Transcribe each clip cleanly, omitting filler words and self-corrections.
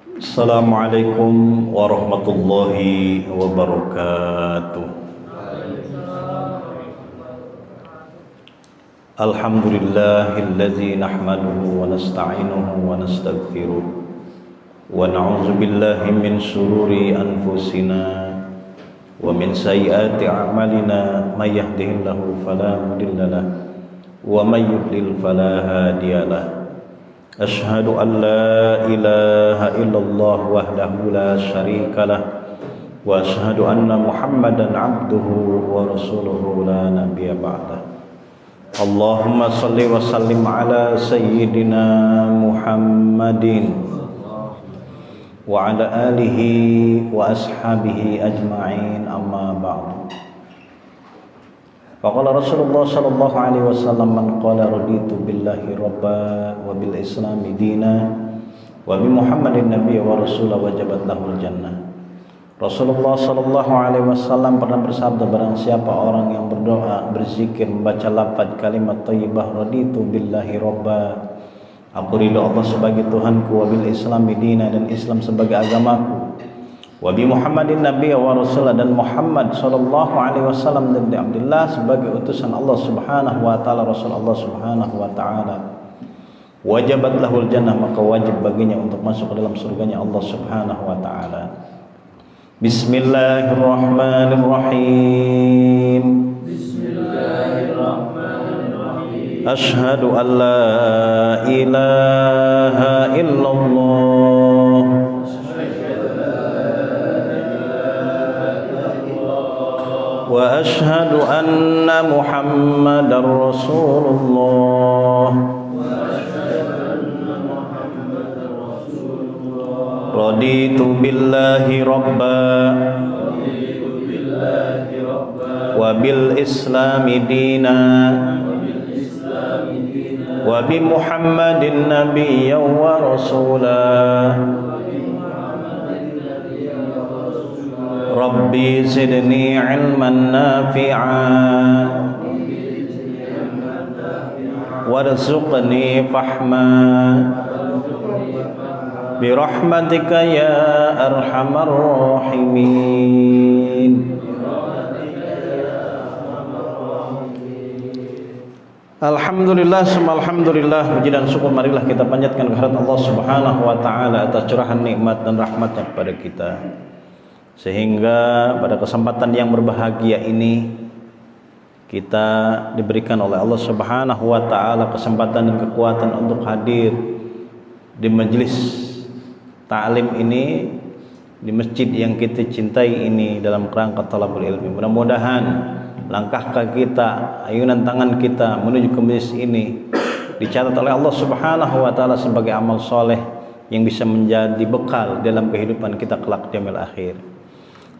Assalamualaikum warahmatullahi wabarakatuh. Alhamdulillahilladzi nahmaduhu wa nasta'inuhu wa nastaghfiruh wa na'udzu billahi min shururi anfusina wa min sayyiati a'malina may yahdihillahu fala mudilla lahu wa may yudlil fala hadiyalah. Asyhadu an la ilaha illallah wahdahu la syarika lah wa asyhadu anna Muhammadan abduhu wa rasuluhu la nabiyya ba'dah. Allahumma shalli wa sallim ala sayyidina Muhammadin wa ala alihi wa ashabihi ajma'in, amma ba'du. Faqala Rasulullah sallallahu alaihi wasallam, man qala raditu billahi rabba wa bil islami dina wa bi Muhammadin nabiyya wa rasula wajabat lahul jannah. Rasulullah sallallahu alaihi wasallam pernah bersabda, barang siapa orang yang berdoa, berzikir, membaca lafaz kalimat thayyibah, raditu billahi rabba, aku ridho Allah sebagai Tuhanku, wa bil islami dina, dan Islam sebagai agamaku, wa bi Muhammadin nabiyya wa rasulah, dan Muhammad sallallahu alaihi wasallam dan Abdullah sebagai utusan Allah subhanahu wa ta'ala, Rasul Allah subhanahu wa ta'ala, wajabat lahul jannah, maka wajib baginya untuk masuk ke dalam surganya Allah subhanahu wa ta'ala. Bismillahirrahmanirrahim. Bismillahirrahmanirrahim. Asyhadu an la ilaha illallah wa asyhadu anna Muhammadar Rasulullah. Raditu billahi rabba wa bil islami dina wa bi Muhammadin nabiyya wa rasulah. Rabbi zidni ilman nafi'a warzuqni fahma birahmatika ya arhamar rahimin. Alhamdulillah, summa alhamdulillah, puji dan syukur marilah kita panjatkan kehadirat Allah subhanahu wa ta'ala atas curahan nikmat dan rahmatnya kepada kita, sehingga pada kesempatan yang berbahagia ini kita diberikan oleh Allah subhanahu wa ta'ala kesempatan dan kekuatan untuk hadir di majelis ta'lim ini, di masjid yang kita cintai ini, dalam kerangka talabul ilmi. Mudah-mudahan langkah kaki kita, ayunan tangan kita menuju ke majelis ini dicatat oleh Allah subhanahu wa ta'ala sebagai amal soleh yang bisa menjadi bekal dalam kehidupan kita kelak di yaumil akhir.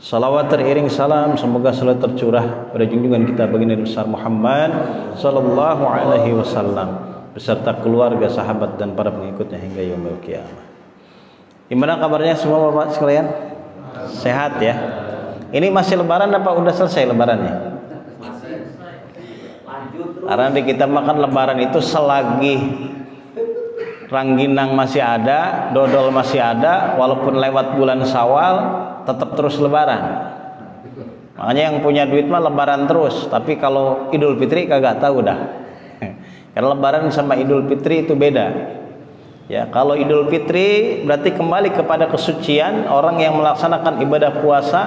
Salawat teriring salam semoga selalu tercurah pada junjungan kita baginda besar Muhammad sallallahu alaihi wasallam beserta keluarga, sahabat, dan para pengikutnya hingga yaumil qiyamah. Gimana kabarnya semua Bapak sekalian? Sehat ya? Ini masih lebaran apa udah selesai lebarannya? Karena di kita makan lebaran itu selagi rangginang masih ada, dodol masih ada, walaupun lewat bulan Syawal tetap terus lebaran. Makanya yang punya duit mah lebaran terus, tapi kalau Idul Fitri kagak tahu dah. Karena lebaran sama Idul Fitri itu beda. Ya, kalau Idul Fitri berarti kembali kepada kesucian orang yang melaksanakan ibadah puasa,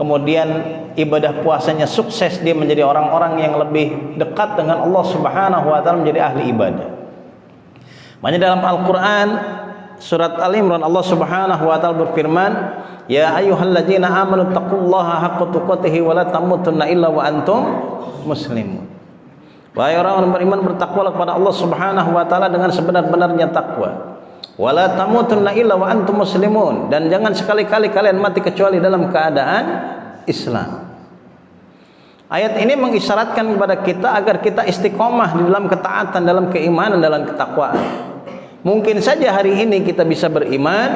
kemudian ibadah puasanya sukses, dia menjadi orang-orang yang lebih dekat dengan Allah Subhanahu wa taala, menjadi ahli ibadah. Makanya dalam Al-Qur'an surat Al-Imran Allah Subhanahu wa taala berfirman, ya ayyuhalladzina amanu taqullaha haqqa tuqatih wa la tamutunna illa wa antum muslimun. Wahai orang-orang beriman, bertakwalah kepada Allah Subhanahu wa taala dengan sebenar-benarnya takwa. Wala tamutunna illa wa antum muslimun, dan jangan sekali-kali kalian mati kecuali dalam keadaan Islam. Ayat ini mengisyaratkan kepada kita agar kita istiqomah di dalam ketaatan, dalam keimanan, dalam ketakwaan. Mungkin saja hari ini kita bisa beriman,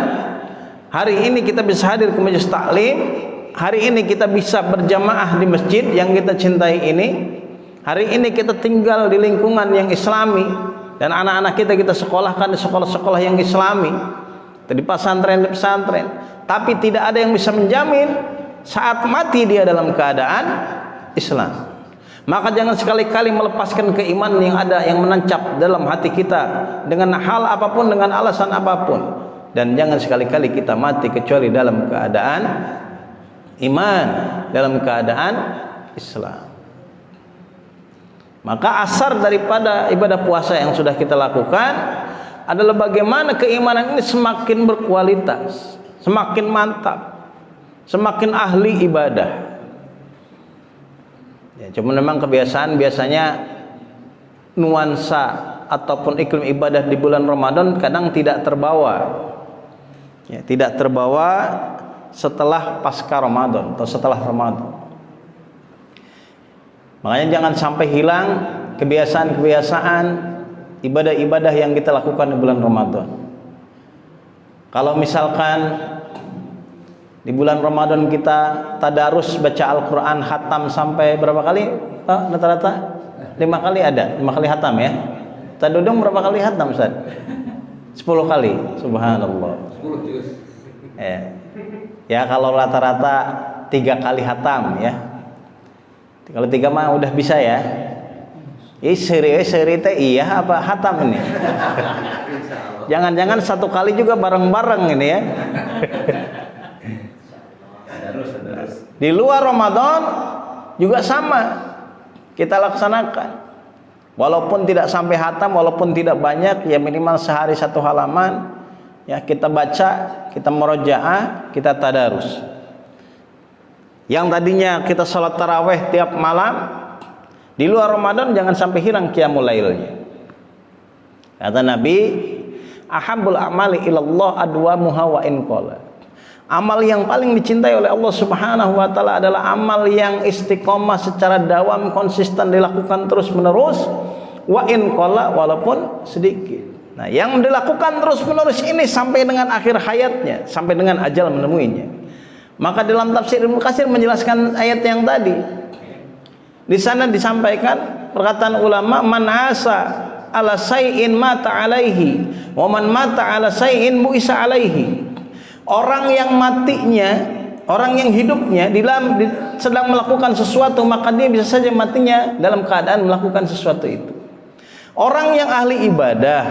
hari ini kita bisa hadir ke majelis taklim, hari ini kita bisa berjamaah di masjid yang kita cintai ini, hari ini kita tinggal di lingkungan yang islami, dan anak-anak kita sekolahkan di sekolah-sekolah yang islami. atau di pesantren, tapi tidak ada yang bisa menjamin saat mati dia dalam keadaan Islam. Maka jangan sekali-kali melepaskan keimanan yang ada, yang menancap dalam hati kita dengan hal apapun, dengan alasan apapun. Dan jangan sekali-kali kita mati kecuali dalam keadaan iman, dalam keadaan Islam. Maka asar daripada ibadah puasa yang sudah kita lakukan adalah bagaimana keimanan ini semakin berkualitas, semakin mantap, semakin ahli ibadah. Ya, cuma memang kebiasaan biasanya nuansa ataupun iklim ibadah di bulan Ramadan kadang tidak terbawa. Ya, tidak terbawa setelah pasca Ramadan atau setelah Ramadan. Makanya jangan sampai hilang kebiasaan-kebiasaan ibadah-ibadah yang kita lakukan di bulan Ramadan. Kalau misalkan di bulan Ramadan kita tadarus baca Al-Quran hatam sampai berapa kali? Rata-rata 5 kali ada, 5 kali hatam ya. Tadudung berapa kali hatam Ustaz? 10 kali, subhanallah. 10 juz. Ya kalau rata-rata 3 kali hatam ya. Kalau 3 mah udah bisa ya. Seri teh iya apa hatam ini? Jangan-jangan 1 kali juga bareng-bareng ini ya. Di luar Ramadan juga sama kita laksanakan. Walaupun tidak sampai hatam, walaupun tidak banyak, ya minimal sehari 1 halaman ya kita baca, kita murojaah, kita tadarus. Yang tadinya kita sholat taraweh tiap malam, di luar Ramadan jangan sampai hilang qiyamul lailnya. Kata Nabi, ahabbul a'mali ilallah adwamuha wa in qala. Amal yang paling dicintai oleh Allah Subhanahu wa taala adalah amal yang istiqomah secara dawam, konsisten dilakukan terus-menerus, wa in qala, walaupun sedikit. Nah, yang dilakukan terus-menerus ini sampai dengan akhir hayatnya, sampai dengan ajal menemuinya. Maka dalam tafsir Ibnu Katsir menjelaskan ayat yang tadi. Di sana disampaikan perkataan ulama, man asa ala sayyin mata alaihi wa man mata ala sayyin bu'isa alaihi. Orang yang matinya, orang yang hidupnya sedang melakukan sesuatu, maka dia bisa saja matinya dalam keadaan melakukan sesuatu itu. Orang yang ahli ibadah,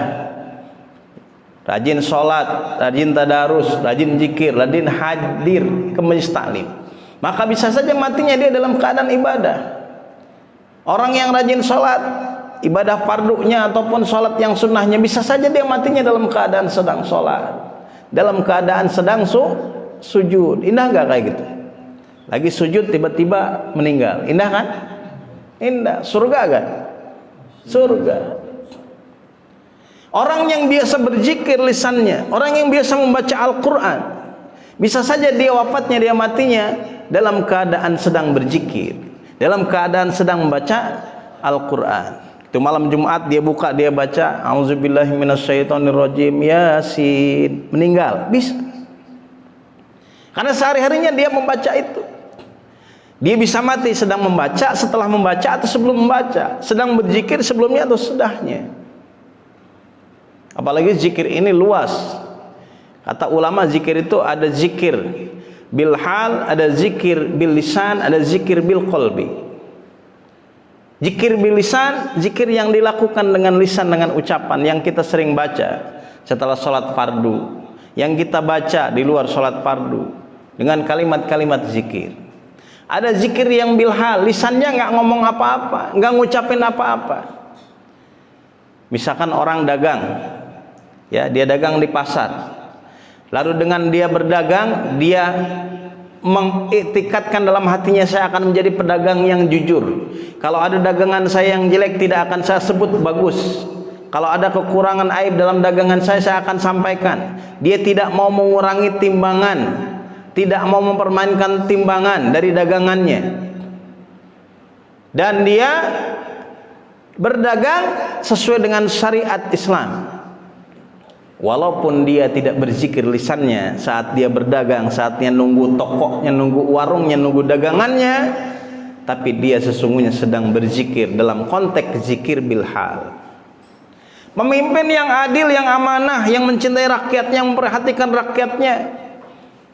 rajin sholat, rajin tadarus, rajin zikir, rajin hadir ke majelis taklim, maka bisa saja matinya dia dalam keadaan ibadah. Orang yang rajin sholat, ibadah fardunya ataupun sholat yang sunnahnya, bisa saja dia matinya dalam keadaan sedang sholat, dalam keadaan sedang sujud. Indah gak kayak gitu? Lagi sujud tiba-tiba meninggal, indah kan? Indah. Surga gak? Surga. Orang yang biasa berzikir lisannya, orang yang biasa membaca Al-Quran, bisa saja dia wafatnya, dia matinya dalam keadaan sedang berzikir, dalam keadaan sedang membaca Al-Quran. Itu malam Jumat dia buka, dia baca A'udzubillahi minasyaitonirrajim, Yasin, meninggal, bisa. Karena sehari-harinya dia membaca itu. Dia bisa mati sedang membaca, setelah membaca atau sebelum membaca, sedang berzikir sebelumnya atau sesudahnya. Apalagi zikir ini luas. Kata ulama, zikir itu ada zikir bil hal, ada zikir bil lisan, ada zikir bil qalbi. Zikir bil lisan, zikir yang dilakukan dengan lisan, dengan ucapan yang kita sering baca setelah sholat fardu, yang kita baca di luar sholat fardu dengan kalimat-kalimat zikir. Ada zikir yang bil hal, lisannya nggak ngomong apa-apa, nggak ngucapin apa-apa. Misalkan orang dagang, ya dia dagang di pasar, lalu dengan dia berdagang, dia mengiktikadkan dalam hatinya, saya akan menjadi pedagang yang jujur. Kalau ada dagangan saya yang jelek, tidak akan saya sebut bagus. Kalau ada kekurangan aib dalam dagangan saya akan sampaikan. Dia tidak mau mengurangi timbangan, tidak mau mempermainkan timbangan dari dagangannya, dan dia berdagang sesuai dengan syariat Islam. Walaupun dia tidak berzikir lisannya saat dia berdagang, saat dia nunggu tokonya, nunggu warungnya, nunggu dagangannya, tapi dia sesungguhnya sedang berzikir dalam konteks zikir bil hal. Pemimpin yang adil, yang amanah, yang mencintai rakyatnya, yang memperhatikan rakyatnya.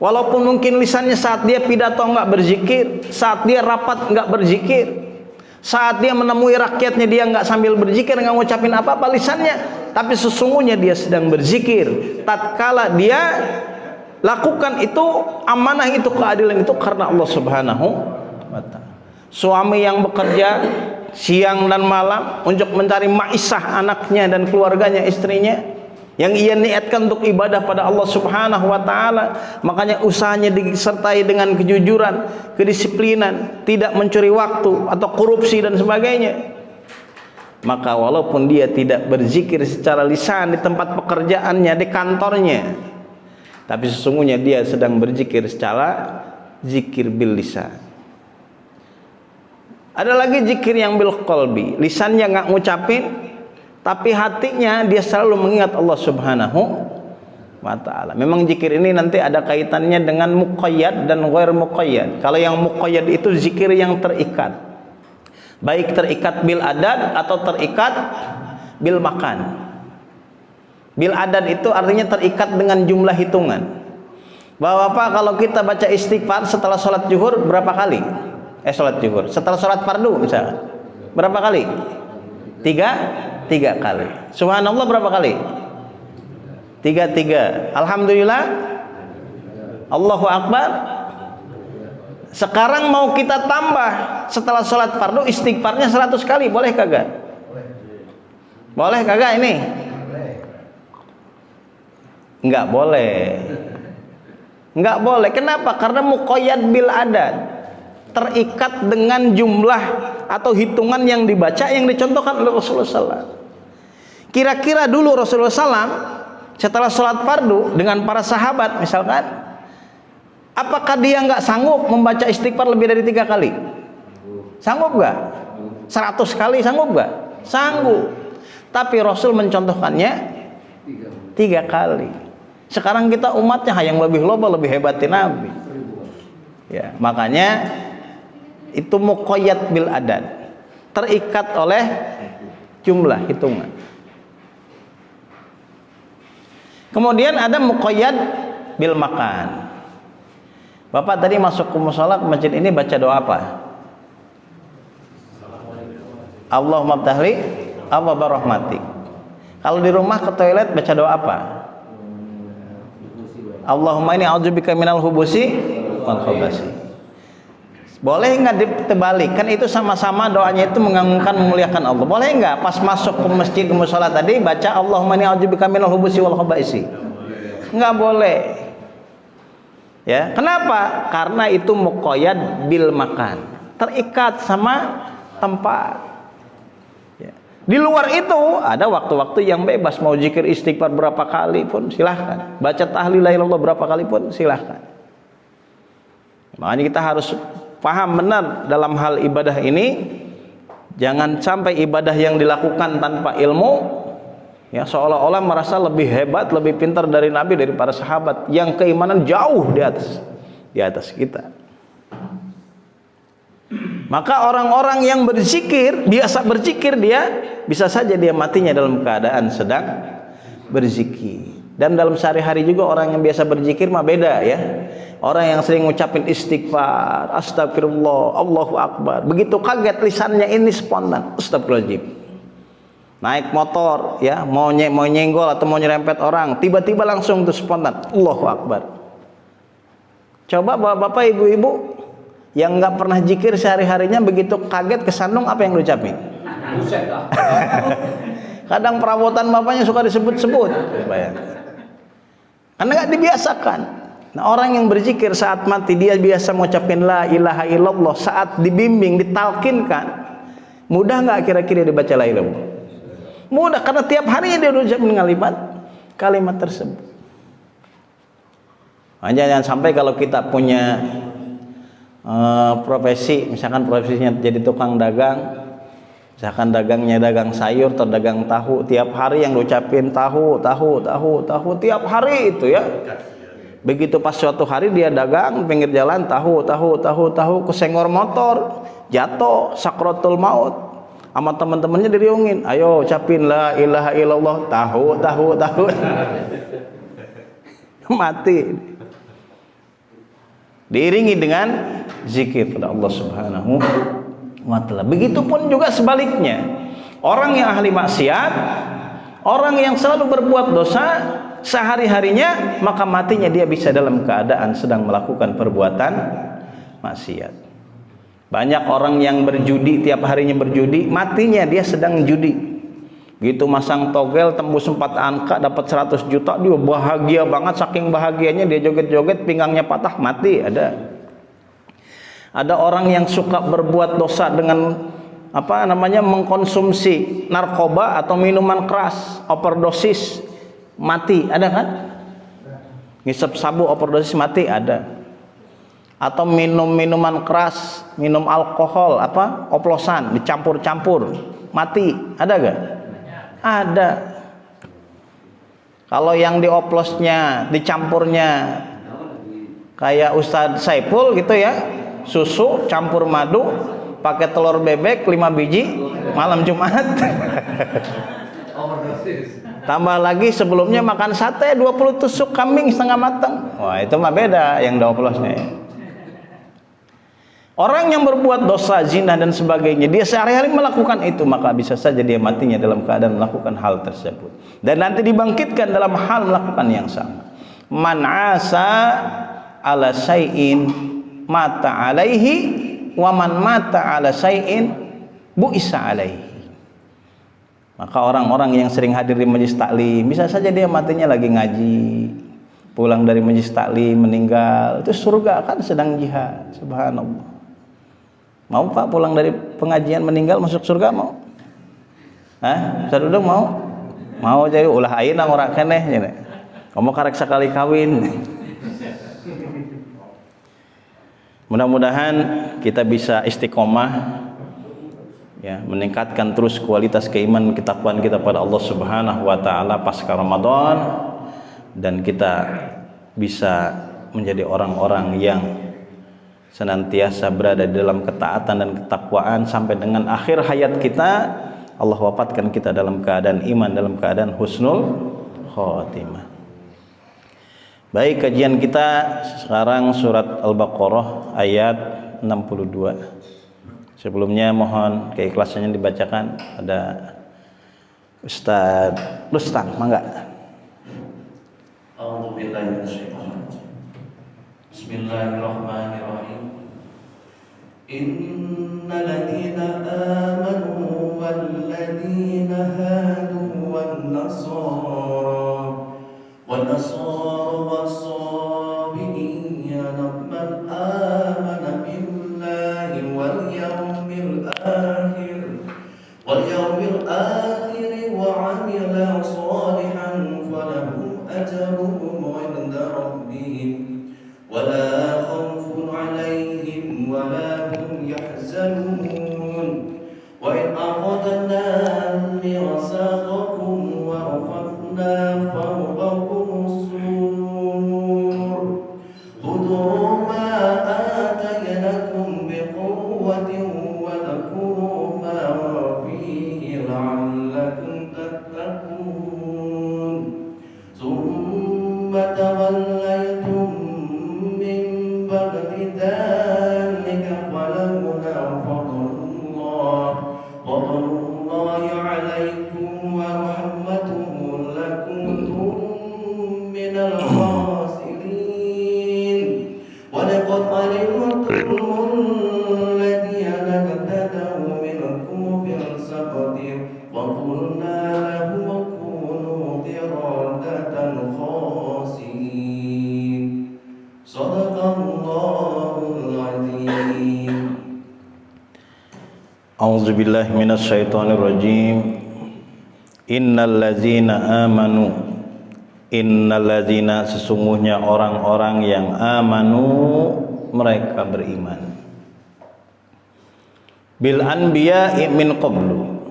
Walaupun mungkin lisannya saat dia pidato enggak berzikir, saat dia rapat enggak berzikir, saat dia menemui rakyatnya dia enggak sambil berzikir, enggak ngucapin apa-apa lisannya, tapi sesungguhnya dia sedang berzikir. Tatkala dia lakukan itu, amanah itu, keadilan itu karena Allah Subhanahu wa ta'ala. Suami yang bekerja siang dan malam untuk mencari maisah anaknya dan keluarganya, istrinya, yang ia niatkan untuk ibadah pada Allah Subhanahu wa ta'ala, makanya usahanya disertai dengan kejujuran, kedisiplinan, tidak mencuri waktu atau korupsi dan sebagainya. Maka walaupun dia tidak berzikir secara lisan di tempat pekerjaannya, di kantornya, tapi sesungguhnya dia sedang berzikir secara zikir bil lisan. Ada lagi zikir yang bil qalbi, lisannya nggak ngucapin, tapi hatinya dia selalu mengingat Allah Subhanahu wa ta'ala. Memang zikir ini nanti ada kaitannya dengan muqayyad dan ghair muqayyad. Kalau yang muqayyad itu zikir yang terikat, baik terikat bil adad atau terikat bil makan. Bil adad itu artinya terikat dengan jumlah hitungan. Bapak, kalau kita baca istighfar setelah sholat zuhur berapa kali? Sholat zuhur setelah sholat fardu misalnya berapa kali? Tiga kali. Subhanallah berapa kali? Tiga. Alhamdulillah, Allahu Akbar. Sekarang mau kita tambah setelah sholat fardu istighfarnya 100 kali, boleh kagak? Boleh kagak ini? Enggak boleh. Enggak boleh. Kenapa? Karena muqayyad bil adad, terikat dengan jumlah atau hitungan yang dibaca, yang dicontohkan oleh Rasulullah SAW. Kira-kira dulu Rasulullah SAW setelah sholat fardu dengan para sahabat misalkan, apakah dia nggak sanggup membaca istighfar lebih dari 3 kali? Sanggup nggak? 100 kali sanggup nggak? Sanggup. Tapi Rasul mencontohkannya 3 kali. Sekarang kita umatnya yang lebih loba, lebih hebatin Nabi. Ya, makanya itu muqayyad bil adad, terikat oleh jumlah hitungan. Kemudian ada muqayyad bil makan. Bapak tadi masuk ke mushola, ke masjid ini baca doa apa? Allahumma ftahli abwaaba rahmatik. Kalau di rumah ke toilet baca doa apa? Allahumma inni a'udzubika minal hubusi wal khabasi. Boleh nggak dibalik? Kan itu sama-sama doanya itu mengagungkan, memuliakan Allah. Boleh nggak pas masuk ke masjid, ke mushola tadi baca Allahumma inni a'udzubika minal hubusi wal khaba'isi? Nggak boleh. Ya, kenapa? Karena itu muqayyad bil makan, terikat sama tempat. Ya. Di luar itu ada waktu-waktu yang bebas, mau zikir istighfar berapa kali pun silahkan, baca tahlil la ilaha illallah berapa kali pun silahkan. Makanya kita harus paham benar dalam hal ibadah ini. Jangan sampai ibadah yang dilakukan tanpa ilmu, ya, seolah-olah merasa lebih hebat, lebih pintar dari Nabi, dari para sahabat yang keimanan jauh di atas kita. Maka orang-orang yang berzikir, biasa berzikir, dia bisa saja dia matinya dalam keadaan sedang berzikir. Dan dalam sehari-hari juga orang yang biasa berzikir mah beda, ya. Orang yang sering ngucapin istighfar, astagfirullah, Allahu Akbar, begitu kaget lisannya ini spontan, astagfirullahaladzim. Naik motor, ya, mau nyenggol atau mau nyerempet orang, tiba-tiba langsung tuh spontan, Allahu Akbar. Coba bapak-bapak, ibu-ibu yang nggak pernah zikir sehari-harinya, begitu kaget kesandung, apa yang diucapin? Kadang perabotan bapaknya suka disebut-sebut, karena nggak dibiasakan. Nah, orang yang berzikir saat mati dia biasa mengucapkan la ilaha illallah, saat dibimbing, ditalkinkan, mudah nggak kira-kira dibaca la ilaha illallah? Mudah, karena tiap harinya dia ucapin kalimat tersebut. Jangan sampai kalau kita punya profesi, misalkan profesinya jadi tukang dagang, misalkan dagangnya dagang sayur atau dagang tahu, tiap hari yang diucapin tahu tiap hari itu, ya. Begitu pas suatu hari dia dagang pinggir jalan tahu kesenggor motor, jatuh sakratul maut, sama teman-temannya diriungin, ayo ucapin la ilaha illallah, tahu mati. Diiringi dengan zikir pada Allah Subhanahu wa ta'ala. Begitupun juga sebaliknya, orang yang ahli maksiat, orang yang selalu berbuat dosa sehari-harinya, maka matinya dia bisa dalam keadaan sedang melakukan perbuatan maksiat. Banyak orang yang berjudi, tiap harinya berjudi, matinya dia sedang judi. Gitu masang togel tembus 4 angka dapat 100 juta, dia bahagia banget, saking bahagianya dia joget-joget pinggangnya patah, mati. Ada orang yang suka berbuat dosa dengan mengkonsumsi narkoba atau minuman keras, overdosis, mati. Ada kan? Ngisep sabu overdosis, mati. Ada. Atau minum minuman keras, minum alkohol, oplosan dicampur-campur, mati. Ada gak? Ada. Kalau yang dioplosnya, dicampurnya kayak Ustadz Saiful gitu ya, susu campur madu, pakai telur bebek 5 biji malam Jumat. Tambah lagi sebelumnya makan sate 20 tusuk kambing setengah matang. Wah, itu mah beda yang dioplosnya ya. Orang yang berbuat dosa, zina dan sebagainya, dia sehari-hari melakukan itu, maka bisa saja dia matinya dalam keadaan melakukan hal tersebut. Dan nanti dibangkitkan dalam hal melakukan yang sama. Man asa ala syai'in mata alaihi, wa man mata ala syai'in bu'isa alaihi. Maka orang-orang yang sering hadir di majelis taklim, bisa saja dia matinya lagi ngaji, pulang dari majelis taklim meninggal, itu surga kan sedang jihad. Subhanallah. Mau Pak pulang dari pengajian meninggal masuk surga mau? Ustaz Dudung mau? Mau jadi ulah ayeuna ora keneh cenah. Kamu karek sekali kawin. Mudah-mudahan kita bisa istiqomah ya, meningkatkan terus kualitas keimanan ketakwaan kita pada Allah Subhanahu wa taala pasca Ramadan, dan kita bisa menjadi orang-orang yang senantiasa berada di dalam ketaatan dan ketakwaan sampai dengan akhir hayat kita. Allah wafatkan kita dalam keadaan iman, dalam keadaan husnul khotimah. Baik, kajian kita sekarang surat Al-Baqarah ayat 62. Sebelumnya mohon keikhlasannya dibacakan. Ada Ustaz Rustam, mangga. Bismillahirrahmanirrahim. Innal ladzina amanu wal ladzina hadu wan nasara was-sabiina man amana billahi wal yawmil akhir wa 'amila shalihan falahum ajruhum 'inda rabbihim ولا خوف عليهم ولا هم يحزنون وإذ أخذنا ميثاقكم ورفعنا فوقكم الطور خذوا ما آتيناكم بقوة واذكروا ما فيه لعلكم تتقون ثم توليتم ذلك فلولا فضل الله عليكم ورحمته لكنتم من الخاسرين ولقد علمتم الذين اهتدوا منكم في السبت وقلنا لهم كونوا قردة خاسئين صدق A'udzubillahi minasyaitonirrajim. Innal ladzina amanu, innal ladzina, sesungguhnya orang-orang yang amanu, mereka beriman, bil anbiya'i min qablu,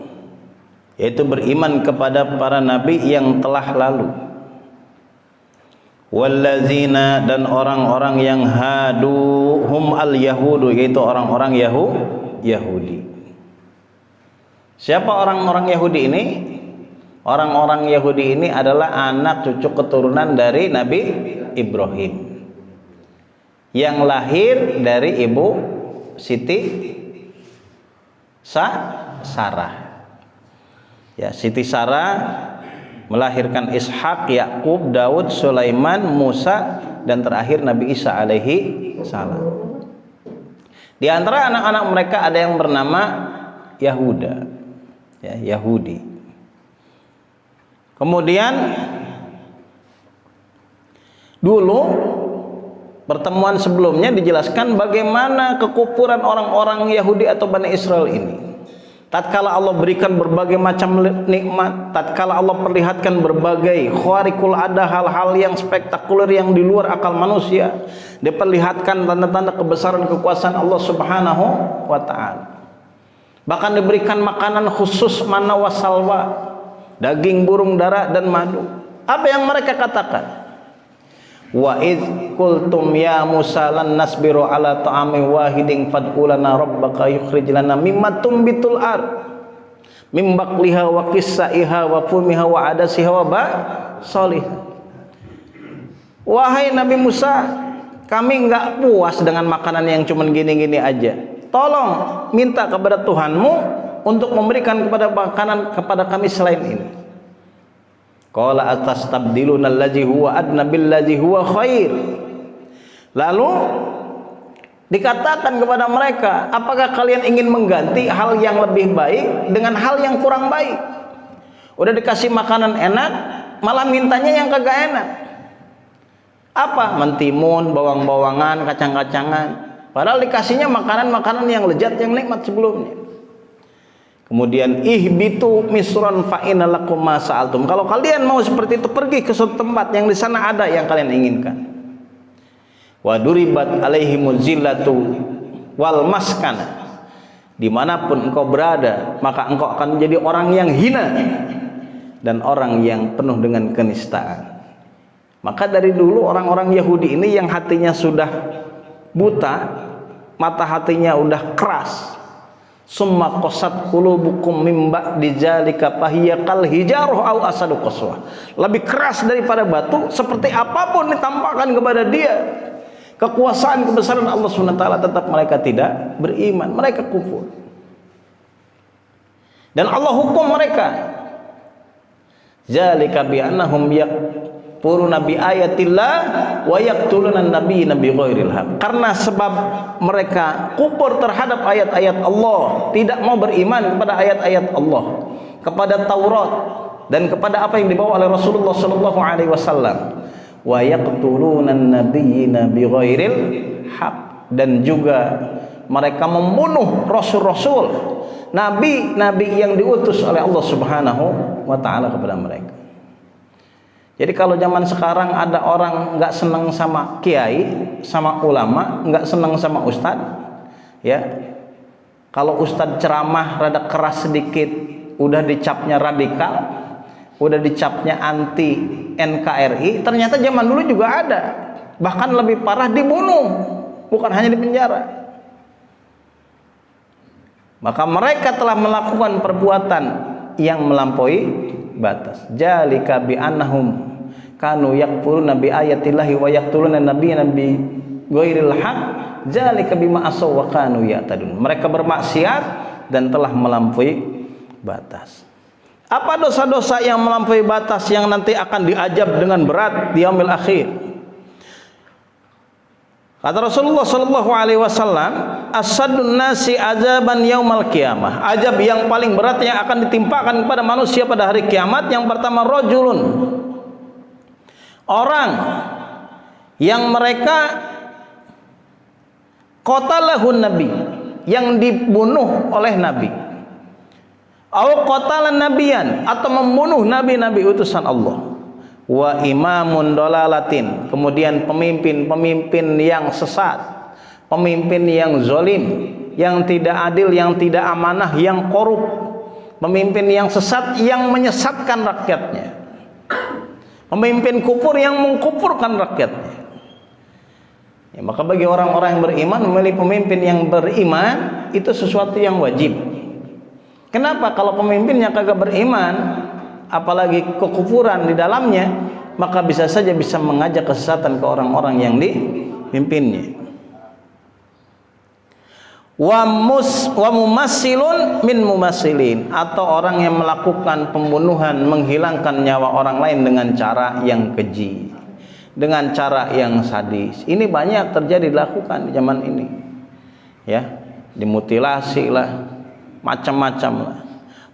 yaitu beriman kepada para nabi yang telah lalu, walladzina, dan orang-orang yang hadu, hum al yahudu, yaitu orang-orang Yahudi, Siapa orang-orang Yahudi ini? Orang-orang Yahudi ini adalah anak cucu keturunan dari Nabi Ibrahim yang lahir dari ibu Siti Sarah. Ya, Siti Sarah melahirkan Ishak, Yakub, Daud, Sulaiman, Musa, dan terakhir Nabi Isa alaihi salam. Di antara anak-anak mereka ada yang bernama Yahuda, ya, Yahudi. Kemudian dulu pertemuan sebelumnya dijelaskan bagaimana kekufuran orang-orang Yahudi atau Bani Israel ini. Tatkala Allah berikan berbagai macam nikmat, tatkala Allah perlihatkan berbagai khariqul ada, hal-hal yang spektakuler yang di luar akal manusia, diperlihatkan tanda-tanda kebesaran kekuasaan Allah Subhanahu wa taala. Bahkan diberikan makanan khusus manna wa salwa, daging burung dara dan madu. Apa yang mereka katakan? Wa id qultum ya Musa lan nasbiru ala ta'amin wahidin fad'u lana rabbaka yukhrij lana mimma tumbitul ard mim baqliha wa qissaiha wa fumiha wa adasiha wa salih. Wahai Nabi Musa, kami enggak puas dengan makanan yang cuman gini-gini aja. Tolong minta kepada Tuhanmu untuk memberikan kepada makanan kepada kami selain ini. Qala atastabdiluna allazi huwa adna billazi huwa khair. Lalu dikatakan kepada mereka, apakah kalian ingin mengganti hal yang lebih baik dengan hal yang kurang baik? Udah dikasih makanan enak, malah mintanya yang kagak enak. Apa? Mentimun, bawang-bawangan, kacang-kacangan. Padahal dikasihnya makanan-makanan yang lezat, yang nikmat sebelumnya. Kemudian ihbitu misron fa inna lakum ma sa'altum. Kalau kalian mau seperti itu, pergi ke suatu tempat yang di sana ada yang kalian inginkan. Wa duribat alaihimuz zillatu wal maskana. Dimanapun engkau berada, maka engkau akan menjadi orang yang hina dan orang yang penuh dengan kenistaan. Maka dari dulu orang-orang Yahudi ini yang hatinya sudah buta, mata hatinya udah keras, summa qasat qulubukum mim ba'di dzalika fahiya kal hijarah au asadu qaswa. Lebih keras daripada batu, seperti apapun ditampakkan kepada dia kekuasaan kebesaran Allah SWT, tetap mereka tidak beriman, mereka kufur. Dan Allah hukum mereka. Zalika bi annahum yakfuruna bi ayatillah wa yaqtuluna an-nabiyina bi ghairil haq. Karena sebab mereka kufur terhadap ayat-ayat Allah, tidak mau beriman kepada ayat-ayat Allah, kepada Taurat dan kepada apa yang dibawa oleh Rasulullah sallallahu alaihi wasallam. Wa yaqtuluna an-nabiyina bi ghairil haq, dan juga mereka membunuh rasul-rasul, nabi-nabi yang diutus oleh Allah Subhanahu wa taala kepada mereka. Jadi kalau zaman sekarang ada orang nggak senang sama kiai, sama ulama, nggak senang sama ustad, ya, kalau ustad ceramah rada keras sedikit, udah dicapnya radikal, udah dicapnya anti NKRI. Ternyata zaman dulu juga ada, bahkan lebih parah, dibunuh, bukan hanya dipenjara. Maka mereka telah melakukan perbuatan yang melampaui batas. Jalika bi annahum kanu yakfuruna bi ayatillahi wa yaqtuluna nabiyana bi ghairil haq. Jalika bima asaw wa kanu ya'tadun. Mereka bermaksiat dan telah melampaui batas. Apa dosa-dosa yang melampaui batas yang nanti akan diajab dengan berat di yaumil akhir? Kata Rasulullah sallallahu alaihi wasallam, asadun nasi azaban yaumal qiyamah. Azab yang paling berat yang akan ditimpakan kepada manusia pada hari kiamat, yang pertama rajulun, orang yang mereka qatalahun nabi, yang dibunuh oleh nabi, au qatalan nabiyan, atau membunuh nabi-nabi utusan Allah. Wa imamun dolalatin, kemudian pemimpin-pemimpin yang sesat, pemimpin yang zalim, yang tidak adil, yang tidak amanah, yang korup, pemimpin yang sesat, yang menyesatkan rakyatnya, pemimpin kufur yang mengkufurkan rakyatnya. Ya, maka bagi orang-orang yang beriman, memilih pemimpin yang beriman itu sesuatu yang wajib. Kenapa? Kalau pemimpinnya kagak beriman, apalagi kekufuran di dalamnya, maka bisa saja bisa mengajak kesesatan ke orang-orang yang dipimpinnya. Wa mumassilun min mumassilin, atau orang yang melakukan pembunuhan, menghilangkan nyawa orang lain dengan cara yang keji, dengan cara yang sadis. Ini banyak terjadi dilakukan di zaman ini, ya, dimutilasi lah, macam-macam lah.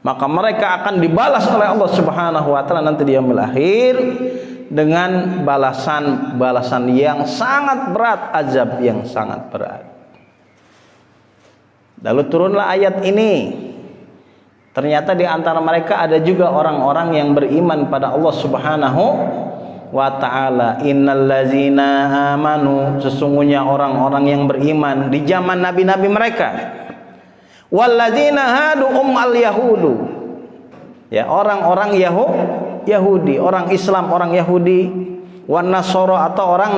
Maka mereka akan dibalas oleh Allah Subhanahu wa taala nanti di yaumil akhir dengan balasan yang sangat berat, azab yang sangat berat. Lalu turunlah ayat ini. Ternyata di antara mereka ada juga orang-orang yang beriman pada Allah Subhanahu wa ta'ala. Innallazina amanu, sesungguhnya orang-orang yang beriman di zaman nabi-nabi mereka. Wallazina hadu al-yahudu, ya, orang-orang Yahudi, orang Islam, orang Yahudi. Wan nasoro, atau orang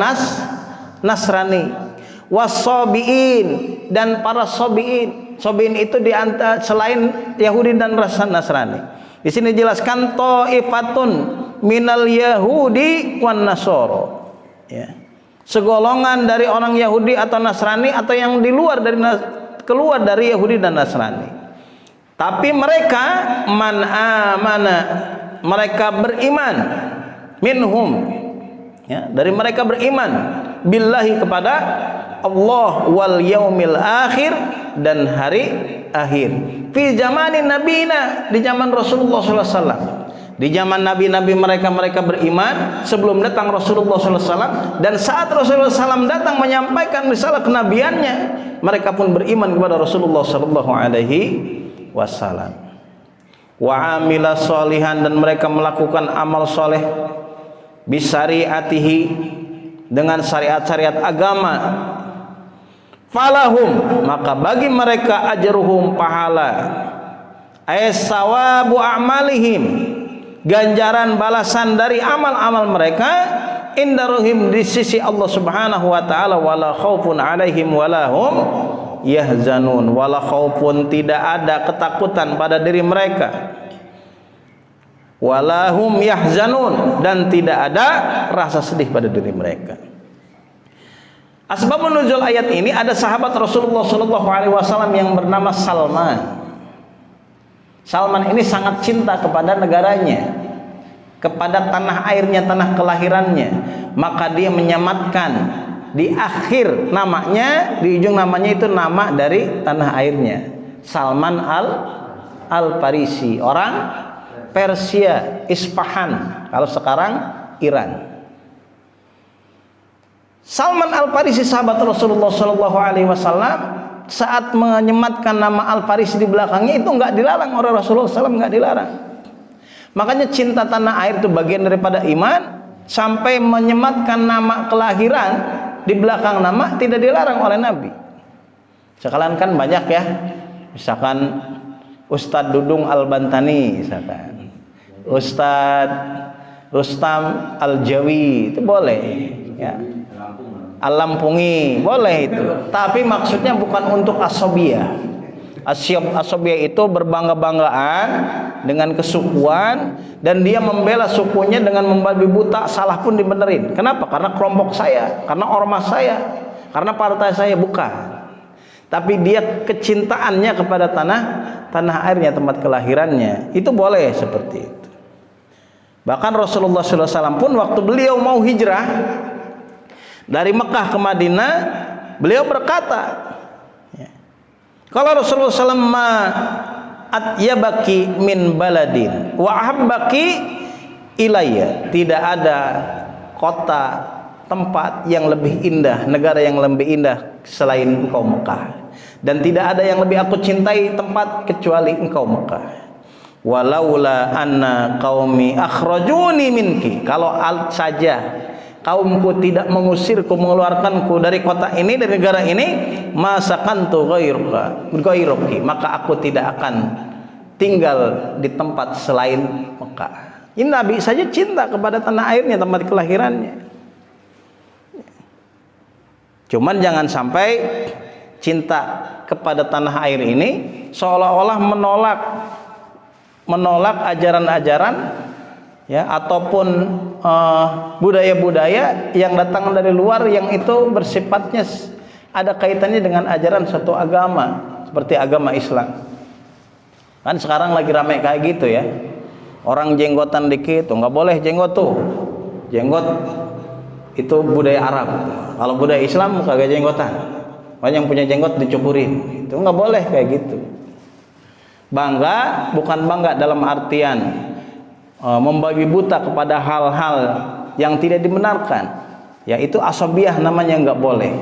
Nasrani. Wasobiin, dan para sobiin. Sobiin itu di antara selain Yahudi dan Nasrani. Di sini dijelaskan ta'ifatun minal Yahudi wan Nasoro, ya, segolongan dari orang Yahudi atau Nasrani, atau yang di luar dari keluar dari Yahudi dan Nasrani. Tapi mereka man amana, mereka beriman, minhum, ya, dari mereka beriman billahi, kepada Allah, wal yaumil akhir, dan hari akhir. Fi zamanin nabina, di zaman Rasulullah SAW. Di zaman nabi-nabi mereka beriman sebelum datang Rasulullah SAW, dan saat Rasulullah SAW datang menyampaikan risalah kenabiannya, mereka pun beriman kepada Rasulullah SAW. Wa amila sholihan, dan mereka melakukan amal soleh, bisariatihi, dengan syariat-syariat agama. Falahum, maka bagi mereka ajruhum, pahala, sawabu a'malihim, ganjaran balasan dari amal-amal mereka, indaruhim, di sisi Allah Subhanahu wa taala. Wala khaufun alaihim wala hum yahzanun, wala khaufun, tidak ada ketakutan pada diri mereka, wala hum yahzanun, dan tidak ada rasa sedih pada diri mereka. Asbabun nuzul ayat ini, ada sahabat Rasulullah SAW yang bernama Salman. Salman ini sangat cinta kepada negaranya, kepada tanah airnya, tanah kelahirannya. Maka dia menyamatkan di akhir namanya, di ujung namanya itu nama dari tanah airnya, Salman al-Farisi, orang Persia, Isfahan, kalau sekarang Iran. Salman al-Farisi, sahabat Rasulullah SAW, saat menyematkan nama al-Farisi di belakangnya, itu nggak dilarang oleh Rasulullah SAW, nggak dilarang. Makanya cinta tanah air itu bagian daripada iman. Sampai menyematkan nama kelahiran di belakang nama tidak dilarang oleh Nabi. Sekarang kan banyak ya, misalkan Ustadz Dudung Al-Bantani, misalkan Ustadz Rustam Al-Jawi, itu boleh, ya. Al-Lampungi, boleh itu. Tapi maksudnya bukan untuk asobiyah. Asobiyah itu berbangga-banggaan dengan kesukuan, dan dia membela sukunya dengan membabi buta, salah pun dibenerin. Kenapa? Karena kelompok saya, karena ormas saya, karena partai saya, bukan. Tapi dia kecintaannya kepada tanah airnya, tempat kelahirannya, itu boleh seperti itu. Bahkan Rasulullah SAW pun waktu beliau mau hijrah dari Mekah ke Madinah, beliau berkata, kalau Rasulullah SAW atyabaki min baladin wa ahabbaki ilayya, tidak ada kota, tempat yang lebih indah, negara yang lebih indah selain engkau Mekah, dan tidak ada yang lebih aku cintai tempat kecuali engkau Mekah. Walaula anna qaumi akhrajuni minki, kalau saja kaumku tidak mengusirku, mengeluarkanku dari kota ini, dari negara ini, masakantu ghairuki, maka aku tidak akan tinggal di tempat selain Mekah. Ini Nabi saja cinta kepada tanah airnya, tempat kelahirannya. Cuman jangan sampai cinta kepada tanah air ini seolah-olah menolak menolak ajaran-ajaran ya ataupun budaya-budaya yang datang dari luar yang itu bersifatnya ada kaitannya dengan ajaran suatu agama seperti agama Islam. Kan sekarang lagi ramai kayak gitu ya. Orang jenggotan dikit tuh nggak boleh jenggot tuh. Jenggot itu budaya Arab. Kalau budaya Islam kagak jenggotan. Banyak yang punya jenggot dicukurin. Itu nggak boleh kayak gitu. Bangga bukan bangga dalam artian membabi buta kepada hal-hal yang tidak dibenarkan. Ya itu asabiah namanya, nggak boleh.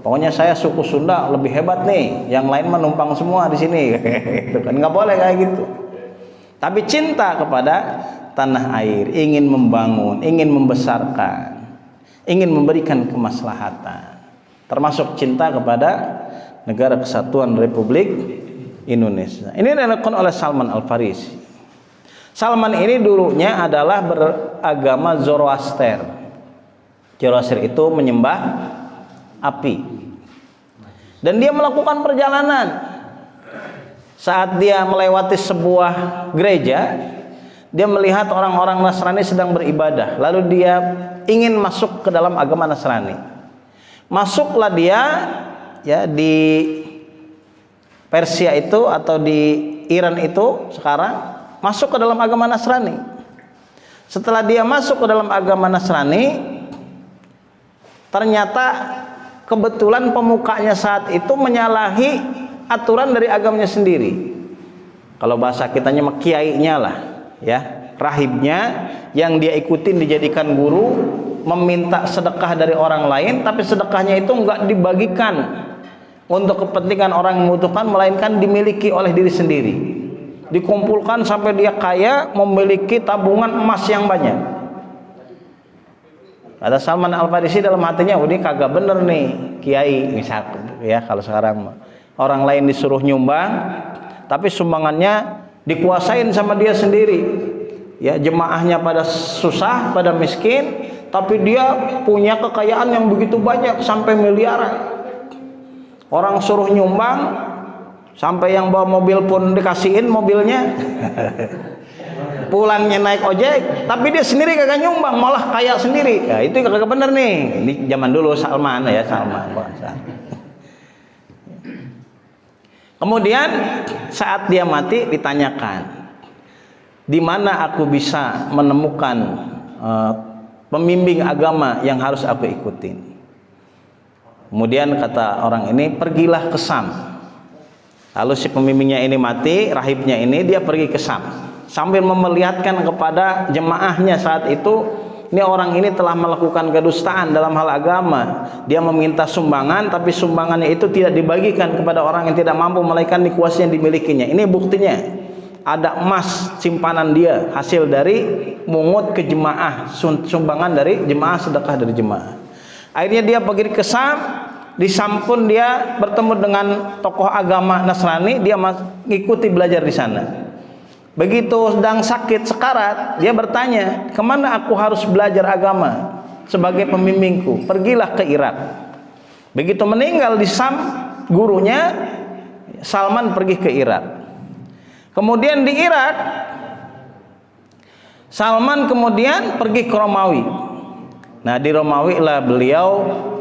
Pokoknya saya suku Sunda lebih hebat nih, yang lain menumpang semua di sini. Itu kan nggak boleh kayak gitu. Tapi cinta kepada tanah air, ingin membangun, ingin membesarkan, ingin memberikan kemaslahatan, termasuk cinta kepada negara kesatuan Republik Indonesia. Ini dilakukan oleh Salman Al Farisi. Salman ini dulunya adalah beragama Zoroaster. Zoroaster itu menyembah api. Dan dia melakukan perjalanan. Saat dia melewati sebuah gereja, dia melihat orang-orang Nasrani sedang beribadah. Lalu dia ingin masuk ke dalam agama Nasrani. Masuklah dia ya di Persia itu atau di Iran itu sekarang masuk ke dalam agama Nasrani. Setelah dia masuk ke dalam agama Nasrani, ternyata kebetulan pemukanya saat itu menyalahi aturan dari agamanya sendiri. Kalau bahasa kitanya mah kiainya lah, ya, rahibnya yang dia ikutin dijadikan guru, meminta sedekah dari orang lain, tapi sedekahnya itu enggak dibagikan untuk kepentingan orang yang membutuhkan, melainkan dimiliki oleh diri sendiri. Dikumpulkan sampai dia kaya, memiliki tabungan emas yang banyak. Ada Salman Al Farisi dalam hatinya, ini kagak bener nih kiai, misal ya kalau sekarang orang lain disuruh nyumbang, tapi sumbangannya dikuasain sama dia sendiri. Ya, jemaahnya pada susah, pada miskin, tapi dia punya kekayaan yang begitu banyak sampai miliaran. Orang suruh nyumbang, sampai yang bawa mobil pun dikasihin mobilnya. Pulangnya naik ojek, tapi dia sendiri kagak nyumbang, malah kaya sendiri. Ya, itu kagak bener nih. Ini zaman dulu Salman ya, Salman. Kemudian saat dia mati ditanyakan, di mana aku bisa menemukan pembimbing agama yang harus aku ikutin? Kemudian kata orang ini, pergilah ke Sam. Lalu si pembimbingnya ini mati, rahibnya ini, dia pergi ke Sam sambil memperlihatkan kepada jemaahnya saat itu, ini orang ini telah melakukan kedustaan dalam hal agama. Dia meminta sumbangan, tapi sumbangannya itu tidak dibagikan kepada orang yang tidak mampu, melainkan dikuasai yang dimilikinya. Ini buktinya, ada emas simpanan dia, hasil dari mungut ke jemaah, sumbangan dari jemaah, sedekah dari jemaah. Akhirnya dia pergi ke Sam. Di Sam pun dia bertemu dengan tokoh agama Nasrani, dia mengikuti belajar di sana. Begitu sedang sakit sekarat, dia bertanya, kemana aku harus belajar agama sebagai pembimbingku? Pergilah ke Irak. Begitu meninggal di Sam gurunya, Salman pergi ke Irak. Kemudian di Irak, Salman kemudian pergi ke Romawi. Nah, di Romawi lah beliau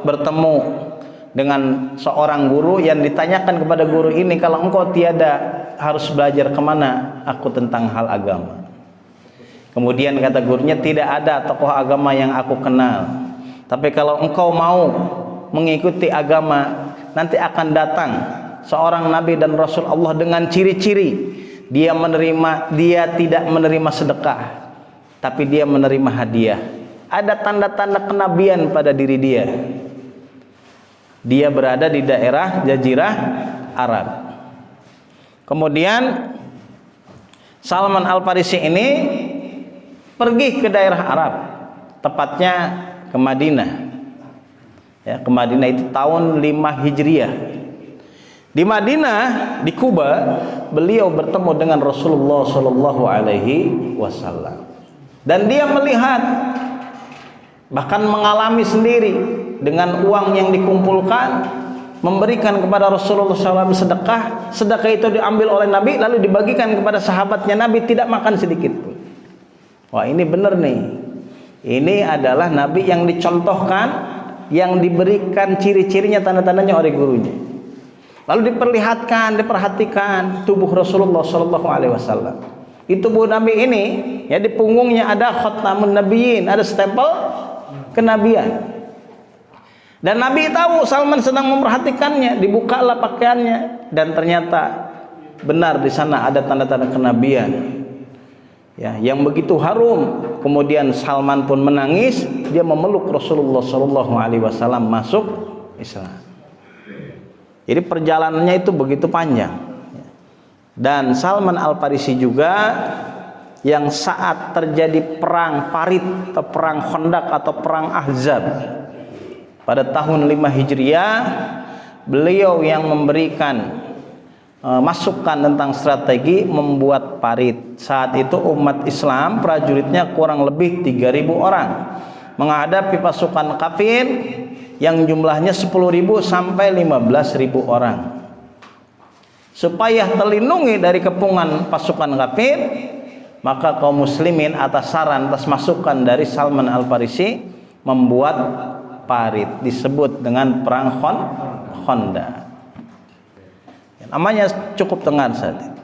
bertemu dengan seorang guru yang ditanyakan kepada guru ini, kalau engkau tiada harus belajar kemana aku tentang hal agama? Kemudian kata gurunya, tidak ada tokoh agama yang aku kenal, tapi kalau engkau mau mengikuti agama, nanti akan datang seorang nabi dan rasul Allah dengan ciri-ciri dia tidak menerima sedekah, tapi dia menerima hadiah. Ada tanda-tanda kenabian pada diri dia. Dia berada di daerah Jazirah Arab. Kemudian Salman Al Farisi ini pergi ke daerah Arab, tepatnya ke Madinah. Ya, ke Madinah itu tahun 5 Hijriah. Di Madinah, di Kuba, beliau bertemu dengan Rasulullah Shallallahu Alaihi Wasallam, dan dia melihat, bahkan mengalami sendiri, dengan uang yang dikumpulkan memberikan kepada Rasulullah SAW sedekah. Sedekah itu diambil oleh Nabi lalu dibagikan kepada sahabatnya Nabi, tidak makan sedikit pun. Wah, ini benar nih. Ini adalah Nabi yang dicontohkan, yang diberikan ciri-cirinya, tanda-tandanya oleh gurunya. Lalu diperhatikan tubuh Rasulullah SAW. Di tubuh Nabi ini, ya, di punggungnya ada khatamun nabiyyin, ada stempel kenabian. Dan Nabi tahu Salman sedang memperhatikannya, dibukalah pakaiannya dan ternyata benar di sana ada tanda-tanda kenabian. Ya, yang begitu harum. Kemudian Salman pun menangis, dia memeluk Rasulullah SAW masuk Islam. Jadi perjalanannya itu begitu panjang. Dan Salman Al-Farisi juga yang saat terjadi perang Parit atau perang Khandaq atau perang Ahzab pada tahun 5 Hijriah, beliau yang memberikan masukan tentang strategi membuat parit. Saat itu umat Islam prajuritnya kurang lebih 3.000 orang menghadapi pasukan kafir yang jumlahnya 10.000 sampai 15.000 orang. Supaya terlindungi dari kepungan pasukan kafir, maka kaum muslimin atas saran, atas masukan dari Salman Al-Farisi membuat parit, disebut dengan perang Khandaq. Namanya cukup dengar saat itu.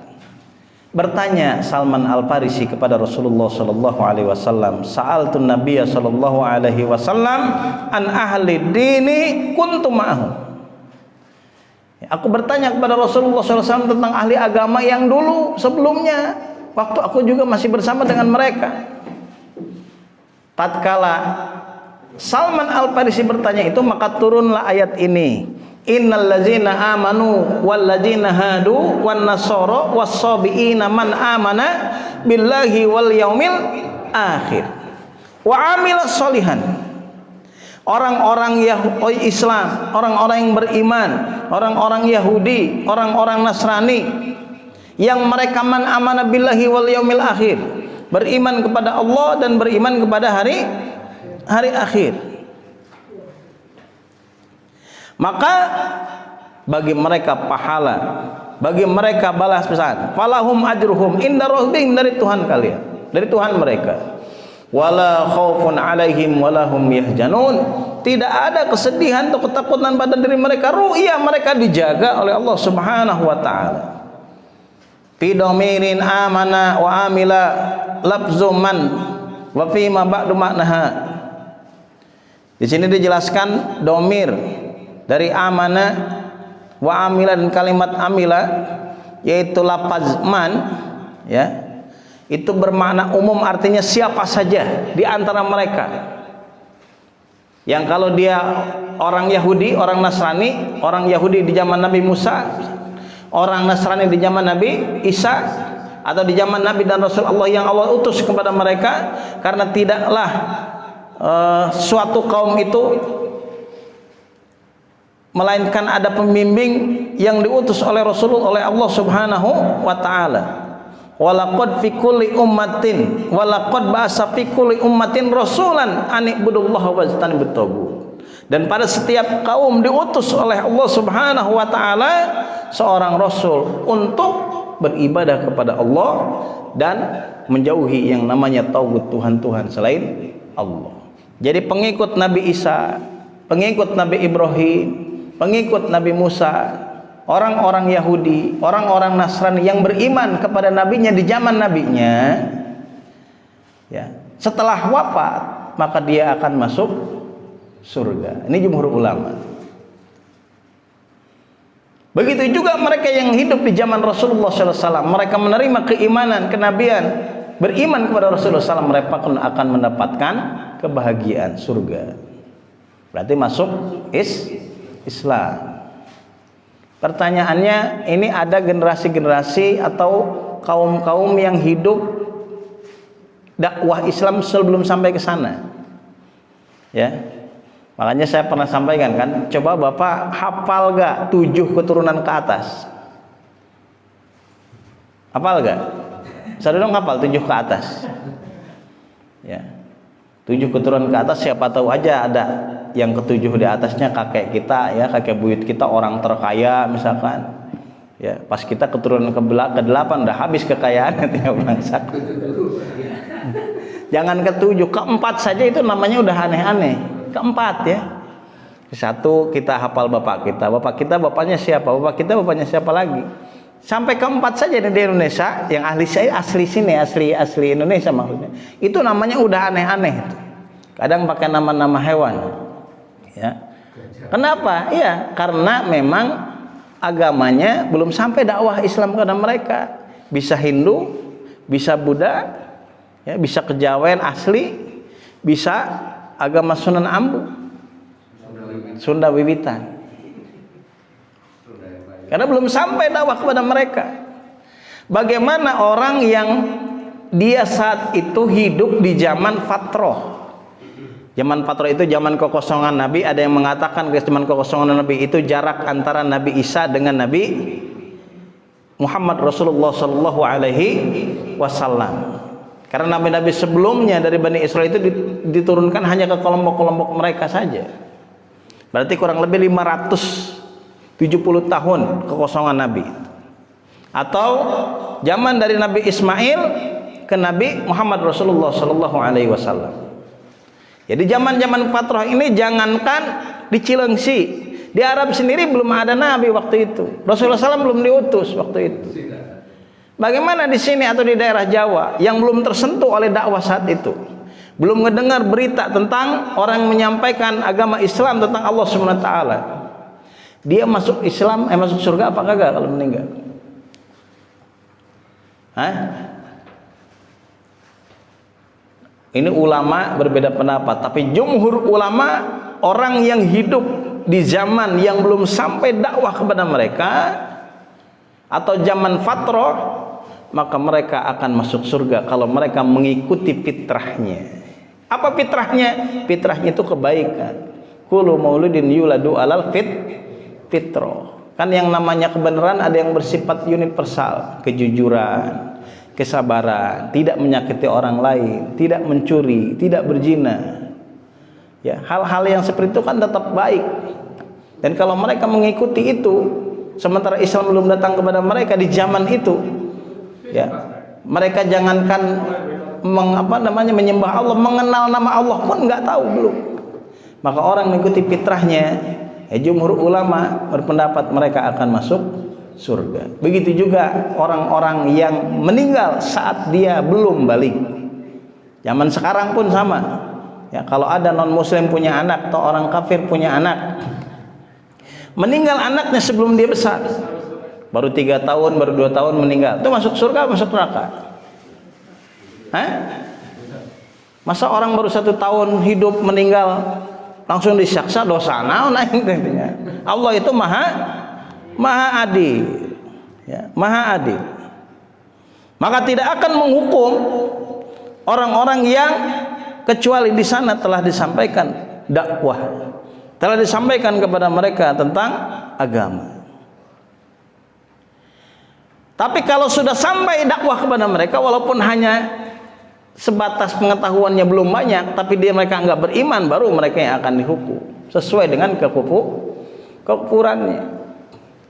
Bertanya Salman Al-Farisi kepada Rasulullah sallallahu alaihi wasallam, "Sa'altun Nabiyya sallallahu alaihi wasallam an ahli dini kuntu ma'ahum." Aku bertanya kepada Rasulullah SAW tentang ahli agama yang dulu sebelumnya, waktu aku juga masih bersama dengan mereka. Tatkala Salman Al-Farisi bertanya itu, maka turunlah ayat ini. Innal ladzina amanu wal ladzina hadu wan nasara was-sabiina man amana billahi wal yaumil akhir wa amila sholihan. Orang-orang Islam, orang-orang yang beriman, orang-orang Yahudi, orang-orang Nasrani yang mereka man amana billahi wal yaumil akhir, beriman kepada Allah dan beriman kepada hari akhir, maka bagi mereka pahala, bagi mereka balas pesan. Falahum ajruhum inda rabbihim, dari Tuhan kalian, dari Tuhan mereka. Wala khaufun alaihim walahum yahjanun, tidak ada kesedihan atau ketakutan pada diri mereka. Ru'ya mereka dijaga oleh Allah Subhanahu wa taala. Fi dhamirin amana wa amila lafzuman wa fi ma ba'du maknaha. Di sini dijelaskan domir dari amana wa amila, dan kalimat amila yaitu lafaz man, ya, itu bermakna umum, artinya siapa saja di antara mereka. Yang kalau dia orang Yahudi, orang Nasrani, orang Yahudi di zaman Nabi Musa, orang Nasrani di zaman Nabi Isa, atau di zaman Nabi dan Rasul Allah yang Allah utus kepada mereka, karena tidaklah suatu kaum itu melainkan ada pembimbing yang diutus oleh Rasulullah, oleh Allah Subhanahu wa taala. Walaqad fi kulli ummatin walaqad ba'asa fi kulli ummatin rasulan an ibudullaha wajtanibut taghut. Dan pada setiap kaum diutus oleh Allah Subhanahu wa taala seorang rasul untuk beribadah kepada Allah dan menjauhi yang namanya taghut, Tuhan-tuhan selain Allah. Jadi pengikut Nabi Isa, pengikut Nabi Ibrahim, pengikut Nabi Musa, orang-orang Yahudi, orang-orang Nasrani yang beriman kepada nabinya di zaman nabinya, ya, setelah wafat maka dia akan masuk surga. Ini jumhur ulama. Begitu juga mereka yang hidup di zaman Rasulullah SAW, mereka menerima keimanan, kenabian, beriman kepada Rasulullah SAW, mereka akan mendapatkan kebahagiaan surga. Berarti masuk Islam. Pertanyaannya, ini ada generasi-generasi atau kaum-kaum yang hidup dakwah Islam sebelum sampai ke sana, ya. Makanya saya pernah sampaikan kan, coba Bapak hafal gak 7 keturunan ke atas? Hafal gak? Saya dong hafal 7 ke atas, ya. 7 keturunan ke atas, siapa tahu aja ada yang ketujuh di atasnya kakek kita, ya kakek buyut kita orang terkaya misalkan. Ya, pas kita keturunan ke-8 udah habis kekayaannya tinggal bangsat. Jangan ke-7, ke-4 saja itu namanya udah aneh-aneh. Ke-4 ya. Satu, kita hafal bapak kita. Bapak kita bapaknya siapa? Bapak kita bapaknya siapa lagi? Sampai ke-4 saja di Indonesia yang asli sini, asli Indonesia maksudnya. Itu namanya udah aneh-aneh. Kadang pakai nama-nama hewan. Ya. Kenapa? Ya, karena memang agamanya belum sampai dakwah Islam kepada mereka. Bisa Hindu, bisa Buddha, ya, bisa kejawen asli, bisa agama Sunan Ambu, Sunda Wiwitan. Karena belum sampai dakwah kepada mereka. Bagaimana orang yang dia saat itu hidup di zaman fatroh. Zaman fatroh itu zaman kekosongan Nabi. Ada yang mengatakan ke zaman kekosongan Nabi itu jarak antara Nabi Isa dengan Nabi Muhammad Rasulullah Sallallahu Alaihi Wasallam. Karena nabi-nabi sebelumnya dari Bani Israel itu diturunkan hanya ke kelompok-kelompok mereka saja. Berarti kurang lebih 570 tahun kekosongan Nabi. Atau zaman dari Nabi Ismail ke Nabi Muhammad Rasulullah Sallallahu Alaihi Wasallam. Jadi zaman-zaman fatrah ini jangankan di Cilengsi, di Arab sendiri belum ada Nabi waktu itu. Rasulullah SAW belum diutus waktu itu. Bagaimana di sini atau di daerah Jawa yang belum tersentuh oleh dakwah saat itu, belum mendengar berita tentang orang yang menyampaikan agama Islam tentang Allah Subhanahu Wa Taala, dia masuk Islam, masuk surga apa kagak kalau meninggal? Hah? Ini ulama berbeda pendapat, tapi jumhur ulama, orang yang hidup di zaman yang belum sampai dakwah kepada mereka atau zaman fatrah, maka mereka akan masuk surga kalau mereka mengikuti fitrahnya. Apa fitrahnya? Fitrahnya itu kebaikan. Kullu mauludin yuladu alal fitrah. Kan yang namanya kebenaran ada yang bersifat universal, kejujuran, kesabaran, tidak menyakiti orang lain, tidak mencuri, tidak berzina. Ya, hal-hal yang seperti itu kan tetap baik. Dan kalau mereka mengikuti itu, sementara Islam belum datang kepada mereka di zaman itu, ya, mereka jangankan menyembah Allah, mengenal nama Allah pun nggak tahu belum. Maka orang mengikuti fitrahnya, jumhur ulama berpendapat mereka akan masuk surga. Begitu juga orang-orang yang meninggal saat dia belum balik. Zaman sekarang pun sama. Ya, kalau ada non muslim punya anak atau orang kafir punya anak, meninggal anaknya sebelum dia besar, baru 3 tahun, baru 2 tahun meninggal, itu masuk surga, masuk neraka? Hah? Masa orang baru 1 tahun hidup meninggal langsung disiksa, dosa naon intinya. Allah itu maha adil, ya, maha adil. Maka tidak akan menghukum orang-orang yang kecuali di sana telah disampaikan dakwah, telah disampaikan kepada mereka tentang agama. Tapi kalau sudah sampai dakwah kepada mereka, walaupun hanya sebatas pengetahuannya belum banyak, tapi mereka enggak beriman, baru mereka yang akan dihukum sesuai dengan kekufurannya.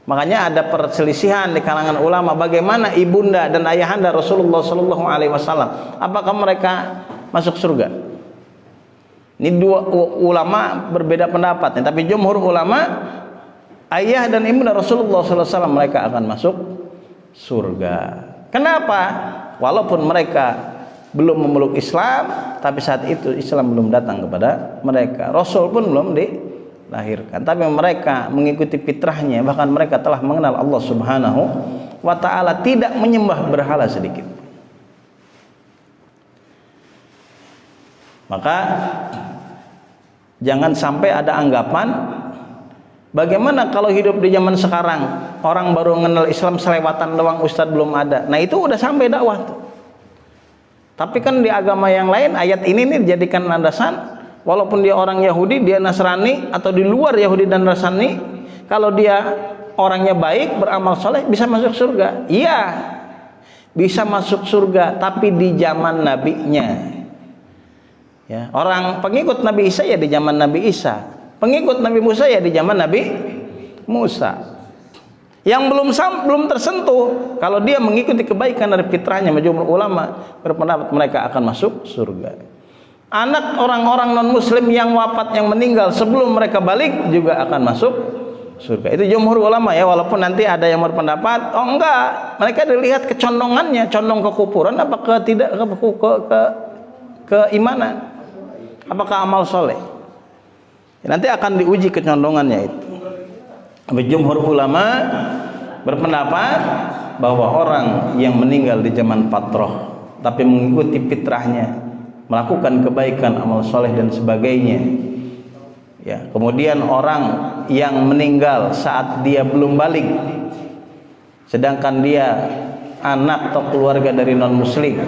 Makanya ada perselisihan di kalangan ulama bagaimana ibunda dan ayahanda Rasulullah Sallallahu Alaihi Wasallam, apakah mereka masuk surga? Ini dua ulama berbeda pendapat, tapi jumhur ulama, ayah dan ibunda Rasulullah Sallallahu Alaihi Wasallam mereka akan masuk surga. Kenapa? Walaupun mereka belum memeluk Islam, tapi saat itu Islam belum datang kepada mereka, Rasul pun belum dilahirkan, tapi mereka mengikuti fitrahnya, bahkan mereka telah mengenal Allah Subhanahu wa Ta'ala, tidak menyembah berhala sedikit. Maka jangan sampai ada anggapan bagaimana kalau hidup di zaman sekarang, orang baru mengenal Islam selewatan doang, ustadz belum ada. Nah itu udah sampai dakwah tuh. Tapi kan di agama yang lain ayat ini nih dijadikan landasan, walaupun dia orang Yahudi, dia Nasrani, atau di luar Yahudi dan Nasrani, kalau dia orangnya baik, beramal soleh, bisa masuk surga. Iya, bisa masuk surga, tapi di zaman nabinya. Ya, orang pengikut Nabi Isa ya di zaman Nabi Isa, pengikut Nabi Musa ya di zaman Nabi Musa. Yang belum tersentuh, kalau dia mengikuti kebaikan dari fitrahnya, jumhur ulama berpendapat mereka akan masuk surga. Anak orang-orang non-muslim yang wafat, yang meninggal sebelum mereka balik juga akan masuk surga. Itu jumhur ulama ya, walaupun nanti ada yang berpendapat, oh enggak, mereka dilihat kecondongannya, condong ke kuburan apa tidak ke keimanan, apakah amal soleh. Nanti akan diuji kecondongannya itu. Jumhur ulama berpendapat bahwa orang yang meninggal di zaman fatrah tapi mengikuti fitrahnya, melakukan kebaikan, amal soleh dan sebagainya, ya, kemudian orang yang meninggal saat dia belum balik, sedangkan dia anak atau keluarga dari non muslim,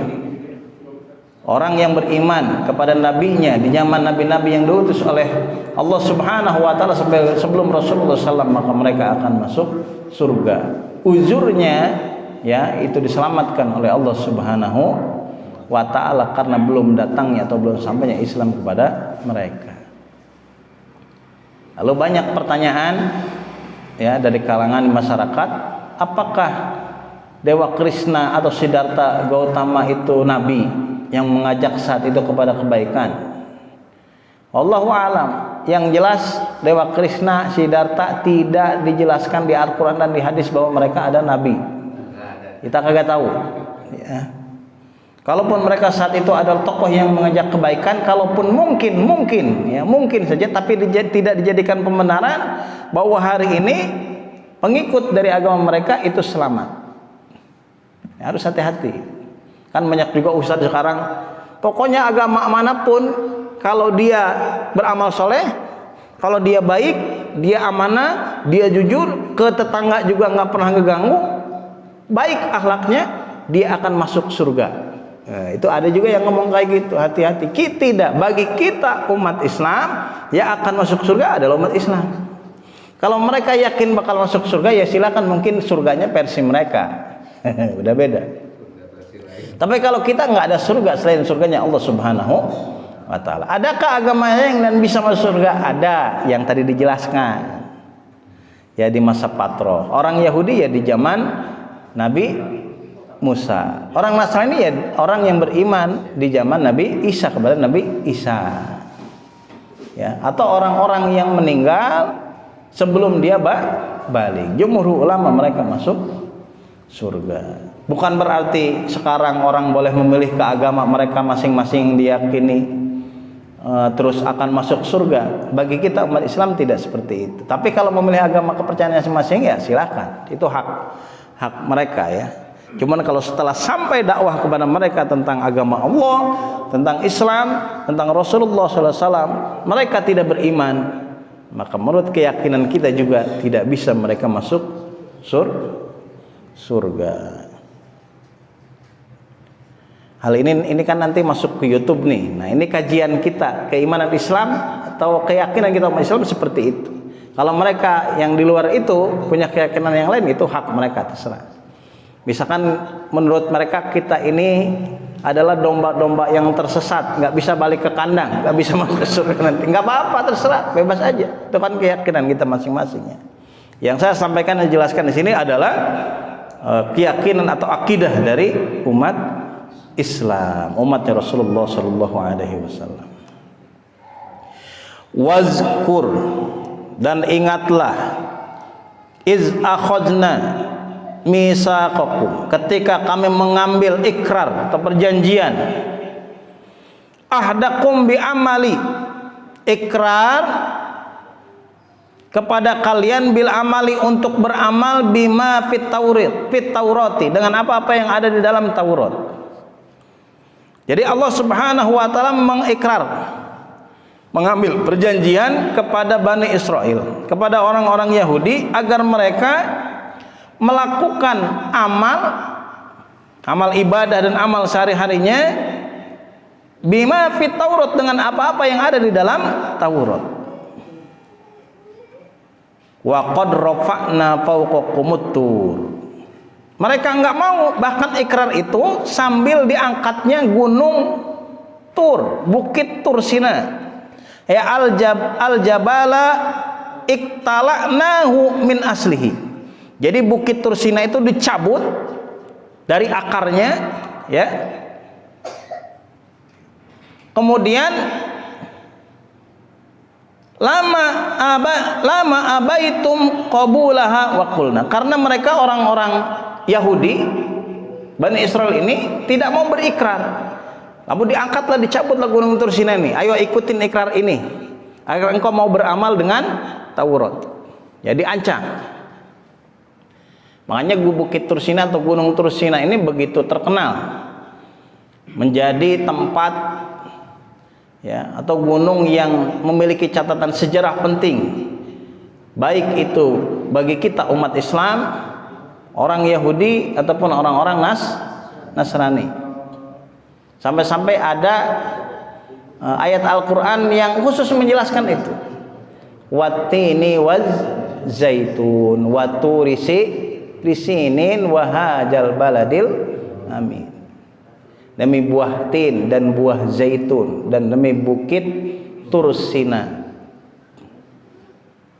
orang yang beriman kepada nabinya di zaman nabi-nabi yang diutus oleh Allah Subhanahu wa taala sebelum Rasulullah SAW, maka mereka akan masuk surga. Uzurnya ya itu diselamatkan oleh Allah Subhanahu wa taala karena belum datangnya atau belum sampainya Islam kepada mereka. Lalu banyak pertanyaan ya dari kalangan masyarakat, apakah Dewa Krishna atau Siddhartha Gautama itu nabi yang mengajak saat itu kepada kebaikan? Wallahu a'lam. Yang jelas Dewa Krishna, Siddhartha tidak dijelaskan di Al-Quran dan di hadis bahwa mereka ada nabi. Kita kagak tahu ya. Kalaupun mereka saat itu adalah tokoh yang mengajak kebaikan, kalaupun mungkin saja, tapi tidak dijadikan pembenaran bahwa hari ini pengikut dari agama mereka itu selamat. Ya, harus hati-hati. Kan banyak juga ustadz sekarang, pokoknya agama manapun, kalau dia beramal soleh, kalau dia baik, dia amanah, dia jujur, ke tetangga juga nggak pernah ngeganggu, baik akhlaknya, dia akan masuk surga. Nah, itu ada juga yang ngomong kayak gitu. Hati-hati. Tidak, bagi kita umat Islam yang akan masuk surga adalah umat Islam. Kalau mereka yakin bakal masuk surga, ya silakan, mungkin surganya versi mereka. Udah beda. Tapi kalau kita nggak ada surga selain surganya Allah Subhanahu wa taala. Adakah agama yang dan bisa masuk surga? Ada, yang tadi dijelaskan. Ya di masa Patro. Orang Yahudi ya di zaman Nabi Musa. Orang Nasrani ya orang yang beriman di zaman Nabi Isa kepada Nabi Isa. Ya, atau orang-orang yang meninggal sebelum dia balik. Jumhur ulama mereka masuk surga. Bukan berarti sekarang orang boleh memilih ke agama mereka masing-masing diyakini terus akan masuk surga. Bagi kita umat Islam tidak seperti itu. Tapi kalau memilih agama kepercayaan masing-masing ya silakan. Itu hak mereka ya. Cuman kalau setelah sampai dakwah kepada mereka tentang agama Allah, tentang Islam, tentang Rasulullah SAW, mereka tidak beriman, maka menurut keyakinan kita juga tidak bisa mereka masuk surga. Hal ini kan nanti masuk ke YouTube nih. Nah ini kajian kita, keimanan Islam atau keyakinan kita umat Islam seperti itu. Kalau mereka yang di luar itu punya keyakinan yang lain, itu hak mereka, terserah. Misalkan menurut mereka kita ini adalah domba-domba yang tersesat, nggak bisa balik ke kandang, nggak bisa masuk ke surga nanti, nggak apa-apa, terserah, bebas aja. Itu kan keyakinan kita masing-masingnya. Yang saya sampaikan dan jelaskan di sini adalah keyakinan atau akidah dari umat Islam, umatnya Rasulullah Shallallahu Alaihi Wasallam. Wazkur, dan ingatlah, iz akhadna misaqakum, ketika kami mengambil ikrar atau perjanjian, ahdakum bi amali, ikrar kepada kalian bil amali, untuk beramal bima fit taurati, dengan apa-apa yang ada di dalam Taurat. Jadi Allah Subhanahu wa taala mengikrar, mengambil perjanjian kepada Bani Israel, kepada orang-orang Yahudi, agar mereka melakukan amal ibadah dan amal sehari-harinya bima fit Taurat, dengan apa-apa yang ada di dalam Taurat. Wa qad rafa'na fawqakumut tur. Mereka enggak mau, bahkan ikrar itu sambil diangkatnya gunung Tur, bukit Tur Sina. Ya al-jabala iktala'nahu min aslihi. Jadi bukit Tur Sina itu dicabut dari akarnya, ya. Kemudian lama abaitum qabulaha wa qulna. Karena mereka orang-orang Yahudi, Bani Israel ini tidak mau berikrar. Lalu diangkatlah, dicabutlah gunung Tur Sina ini. Ayo ikutin ikrar ini, agar engkau mau beramal dengan Taurat. Jadi ancam. Makanya bukit Tur Sina atau gunung Tur Sina ini begitu terkenal, menjadi tempat, ya, atau gunung yang memiliki catatan sejarah penting, baik itu bagi kita umat Islam, orang Yahudi ataupun orang-orang Nasrani. Sampai-sampai ada ayat Al-Quran yang khusus menjelaskan itu. Wattini waz zaitun waturisi risinin wahajal baladil amin. Demi buah tin dan buah zaitun dan demi bukit Tur Sina,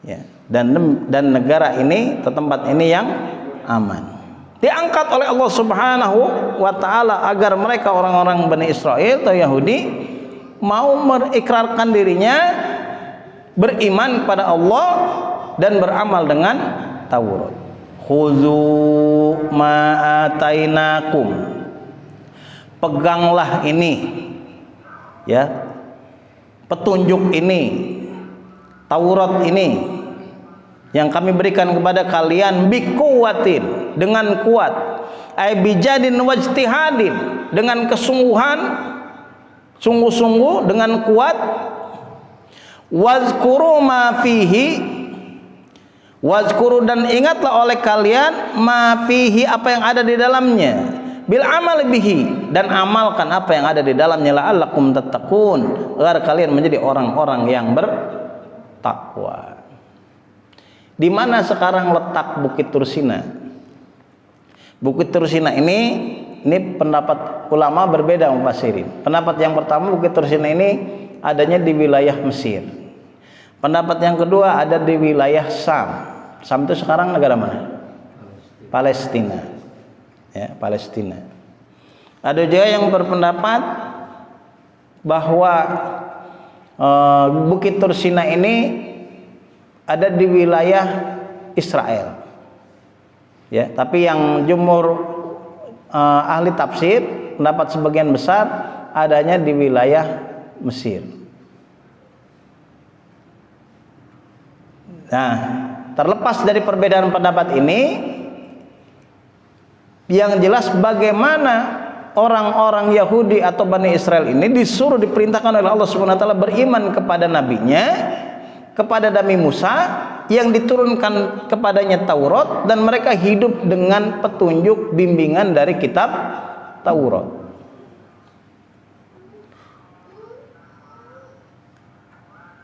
ya, dan negara ini, tempat ini yang aman. Diangkat oleh Allah Subhanahu wa ta'ala agar mereka orang-orang Bani Israel atau Yahudi mau mengikrarkan dirinya beriman kepada Allah dan beramal dengan Taurat. Khuzu ma'atainakum, peganglah ini, ya, petunjuk ini, Taurat ini yang kami berikan kepada kalian, bikuwatin, dengan kuat, ay bijadin wajtihadin, dengan kesungguhan, sungguh-sungguh, dengan kuat. Wazkuru ma fihi, wazkuru, dan ingatlah oleh kalian ma fihi, apa yang ada di dalamnya, bil amal bihi, dan amalkan apa yang ada di dalamnya, la'allakum tattaqun, agar kalian menjadi orang-orang yang bertakwa. Di mana sekarang letak bukit Tur Sina? Bukit Tur Sina ini pendapat ulama berbeda mufassirin. Pendapat yang pertama, bukit Tur Sina ini adanya di wilayah Mesir. Pendapat yang kedua ada di wilayah Sam. Sam itu sekarang negara mana? Palestina. Ya, Palestina. Ada juga yang berpendapat bahwa bukit Tur Sina ini ada di wilayah Israel, ya. Tapi yang jumhur ahli tafsir, pendapat sebagian besar adanya di wilayah Mesir. Nah, terlepas dari perbedaan pendapat ini, yang jelas bagaimana orang-orang Yahudi atau Bani Israel ini diperintahkan oleh Allah Subhanahu wa taala beriman kepada nabinya, kepada Nabi Musa yang diturunkan kepadanya Taurat, dan mereka hidup dengan petunjuk bimbingan dari kitab Taurat.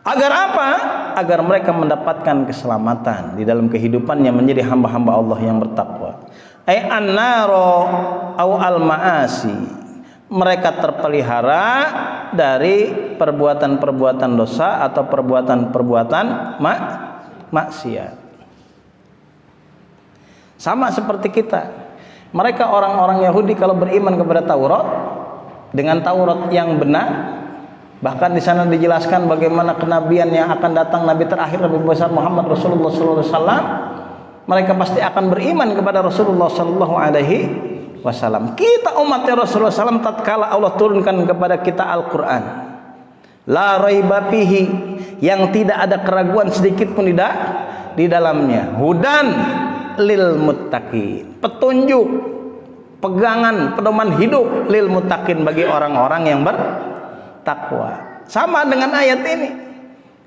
Agar apa? Agar mereka mendapatkan keselamatan di dalam kehidupannya menjadi hamba-hamba Allah yang bertakwa. Ai an-naro au al-ma'asi, mereka terpelihara dari perbuatan-perbuatan dosa atau perbuatan-perbuatan maksiat. Sama seperti kita. Mereka orang-orang Yahudi kalau beriman kepada Taurat, dengan Taurat yang benar, bahkan di sana dijelaskan bagaimana kenabian yang akan datang, nabi terakhir Nabi besar Muhammad Rasulullah SAW, mereka pasti akan beriman kepada Rasulullah SAW. Kita umatnya Rasulullah SAW, tatkala Allah turunkan kepada kita Al-Quran, la raiba fihi, yang tidak ada keraguan sedikit pun di dalamnya, hudan lil muttaqin, petunjuk, pegangan, pedoman hidup, lil muttaqin, bagi orang-orang yang bertakwa. Sama dengan ayat ini.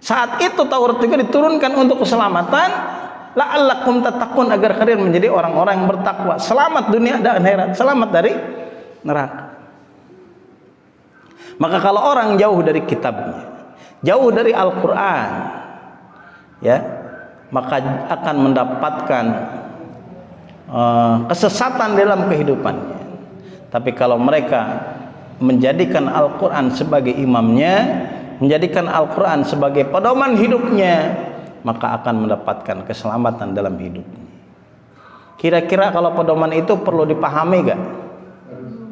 Saat itu Taurat juga diturunkan untuk keselamatan, la'allakum tattaqun, agar kalian menjadi orang-orang yang bertakwa, selamat dunia dan akhirat, selamat dari neraka. Maka kalau orang jauh dari kitabnya, jauh dari Al-Quran, ya, maka akan mendapatkan kesesatan dalam kehidupannya. Tapi kalau mereka menjadikan Al-Quran sebagai imamnya, menjadikan Al-Quran sebagai pedoman hidupnya, maka akan mendapatkan keselamatan dalam hidupnya. Kira-kira kalau pedoman itu perlu dipahami gak?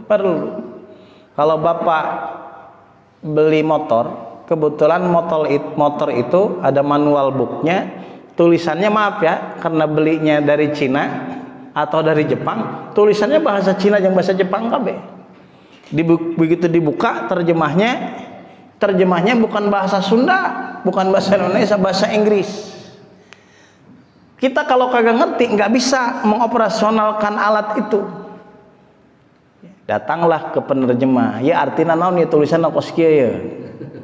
Perlu. Kalau bapak beli motor, kebetulan motor itu ada manual booknya, tulisannya maaf ya, karena belinya dari Cina atau dari Jepang, tulisannya bahasa Cina yang bahasa Jepang kabeh. Begitu dibuka terjemahnya bukan bahasa Sunda, bukan bahasa Indonesia, bahasa Inggris. Kita kalau kagak ngerti nggak bisa mengoperasionalkan alat itu. Datanglah ke penerjemah, ya artinya naon ya tulisan kos kieu ya.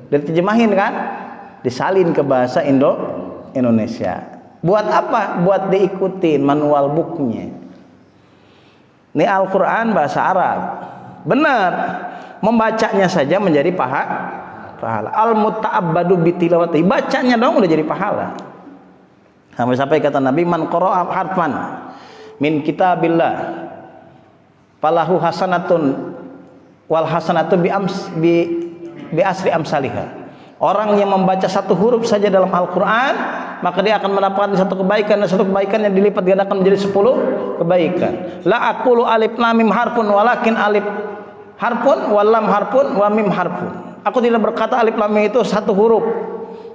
Diterjemahin kan, disalin ke bahasa Indonesia. Buat apa? Buat diikutin manual booknya. Ini Al-Quran bahasa Arab. Benar, membacanya saja menjadi pahala. Al-muta'abbadu bitilawati, bacanya dong udah jadi pahala. Sampai kata Nabi, man qara'a harfan min kitabillah falahu hasanatun wal hasanatu bi asri amsalihha. Orang yang membaca satu huruf saja dalam Al-Quran, maka dia akan mendapatkan satu kebaikan, dan satu kebaikan yang dilipat gandakan menjadi 10 kebaikan. La aqulu alif lam mim harfun walakin alif harfun wal lam harfun wa mim harfun. Aku tidak berkata alif lam mim itu satu huruf,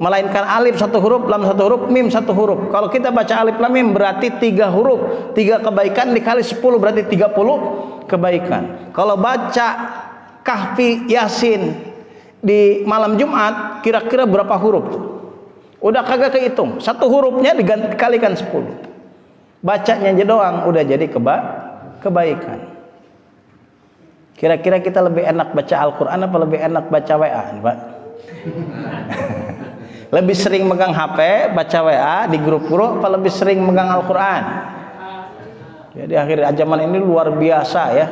melainkan alif satu huruf, lam satu huruf, mim satu huruf. Kalau kita baca alif lam mim berarti 3 huruf, 3 kebaikan dikali 10 berarti 30 kebaikan. Kalau baca Kahfi, Yasin di malam Jumat kira-kira berapa huruf? Udah kagak kehitung. Satu hurufnya dikalikan 10. Bacanya aja doang udah jadi kebaikan. Kira-kira kita lebih enak baca Al-Quran apa lebih enak baca WA, Pak? Lebih sering megang HP, baca WA di grup-grup, apa lebih sering megang Al-Quran? Jadi akhir zaman ini luar biasa ya.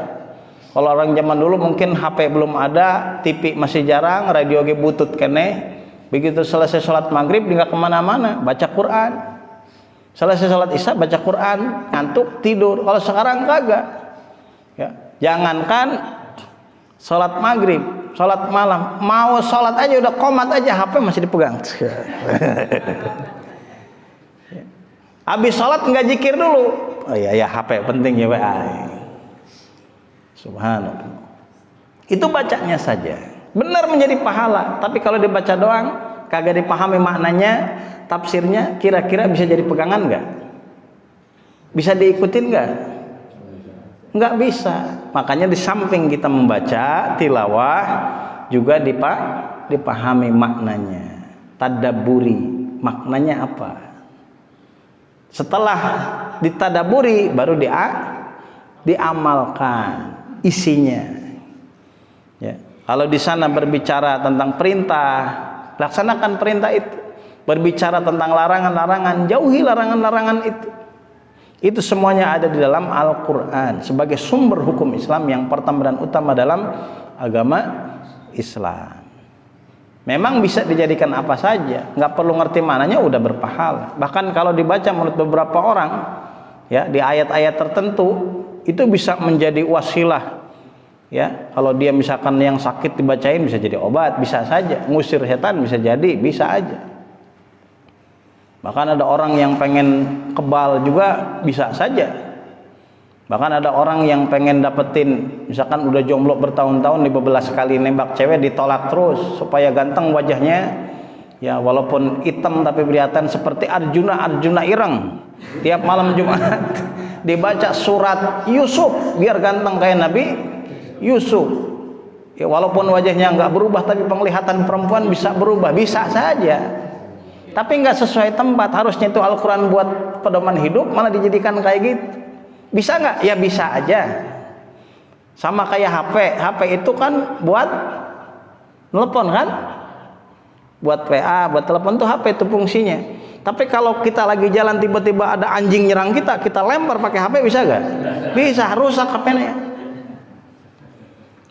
Kalau orang zaman dulu mungkin HP belum ada, TV masih jarang, radio ge butut kene. Begitu selesai sholat maghrib nggak kemana-mana, baca Quran. Selesai sholat isya baca Quran, ngantuk tidur. Kalau sekarang kagak. Ya, jangankan sholat maghrib, sholat malam, mau sholat aja udah qomat aja HP masih dipegang. Habis sholat nggak zikir dulu. Oh iya ya HP penting ya WA. Subhanallah. Itu bacanya saja. Benar menjadi pahala, tapi kalau dibaca doang kagak dipahami maknanya, tafsirnya, kira-kira bisa jadi pegangan nggak? Bisa diikutin nggak? Nggak bisa. Makanya di samping kita membaca tilawah juga dipahami maknanya, tadabburi maknanya apa. Setelah ditadaburi baru diamalkan isinya. Ya. Kalau di sana berbicara tentang perintah, laksanakan perintah itu. Berbicara tentang larangan-larangan, jauhi larangan-larangan itu. Itu semuanya ada di dalam Al-Quran sebagai sumber hukum Islam yang pertama dan utama dalam agama Islam. Memang bisa dijadikan apa saja, nggak perlu ngerti mananya udah berpahala. Bahkan kalau dibaca menurut beberapa orang, ya di ayat-ayat tertentu itu bisa menjadi wasilah. Ya, kalau dia misalkan yang sakit dibacain bisa jadi obat, bisa saja. Ngusir setan bisa jadi, bisa aja. Bahkan ada orang yang pengen kebal juga bisa saja. Bahkan ada orang yang pengen dapetin, misalkan udah jomblo bertahun-tahun, 15 kali nembak cewek ditolak terus supaya ganteng wajahnya. Ya walaupun hitam tapi kelihatan seperti Arjuna ireng. Tiap malam Jumat dibaca surat Yusuf biar ganteng kayak Nabi Yusuf. Ya walaupun wajahnya nggak berubah tapi penglihatan perempuan bisa berubah, bisa saja. Tapi nggak sesuai tempat. Harusnya itu Al-Quran buat pedoman hidup malah dijadikan kayak gitu. Bisa nggak? Ya bisa aja. Sama kayak HP. HP itu kan buat telepon kan? Buat PA, buat telepon tuh HP itu fungsinya. Tapi kalau kita lagi jalan tiba-tiba ada anjing nyerang kita, kita lempar pakai HP bisa nggak? Bisa, rusak HP-nya.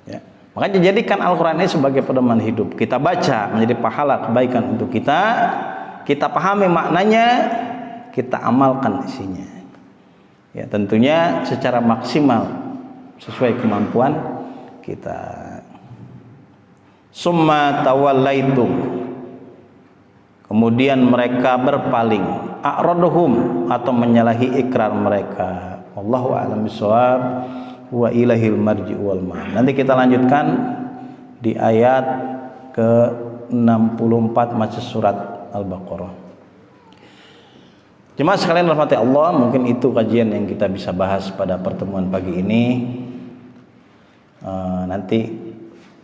Ya. Makanya jadikan Al-Quran ini sebagai pedoman hidup. Kita baca menjadi pahala kebaikan untuk kita. Kita pahami maknanya, kita amalkan isinya. Ya, tentunya secara maksimal sesuai kemampuan kita. Summa tawallaitum, kemudian mereka berpaling, a'raduhum, atau menyalahi ikrar mereka. Wallahu a'lam bishawab, wa ilahil marji'u wal ma'ab. Nanti kita lanjutkan di ayat ke-64 masih surat Al-Baqarah. Jemaah sekalian rahmati Allah, mungkin itu kajian yang kita bisa bahas pada pertemuan pagi ini. Nanti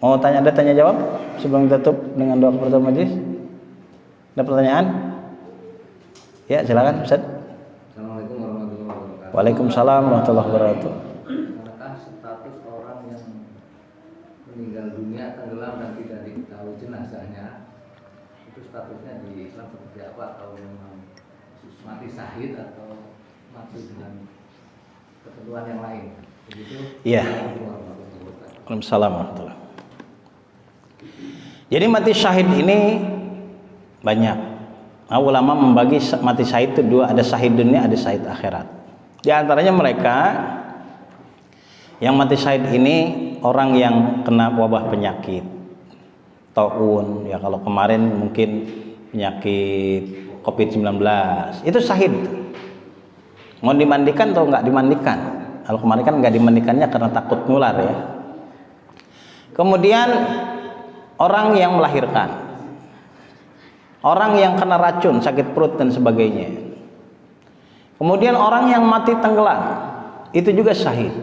mau ada tanya jawab sebelum kita tutup dengan doa kafaratul majelis? Ada pertanyaan? Ya, silakan Ustaz. Assalamualaikum warahmatullahi wabarakatuh. Waalaikumsalam warahmatullahi wabarakatuh. Manakah status orang yang meninggal dunia tenggelam dan tidak diketahui jenazahnya? Itu statusnya di Islam seperti apa? Atau memang mati syahid atau mati dengan ketentuan yang lain? Begitu? Iya. Waalaikumsalam warahmatullahi. Jadi mati syahid ini banyak. Ulama membagi mati syahid itu dua, ada syahid dunia, ada syahid akhirat. Di antaranya mereka yang mati syahid ini orang yang kena wabah penyakit taun, ya kalau kemarin mungkin penyakit COVID-19, itu syahid. Mau dimandikan atau nggak dimandikan? Kalau kemarin kan nggak dimandikannya karena takut nular ya. Kemudian orang yang melahirkan, orang yang kena racun, sakit perut dan sebagainya. Kemudian orang yang mati tenggelam, itu juga syahid.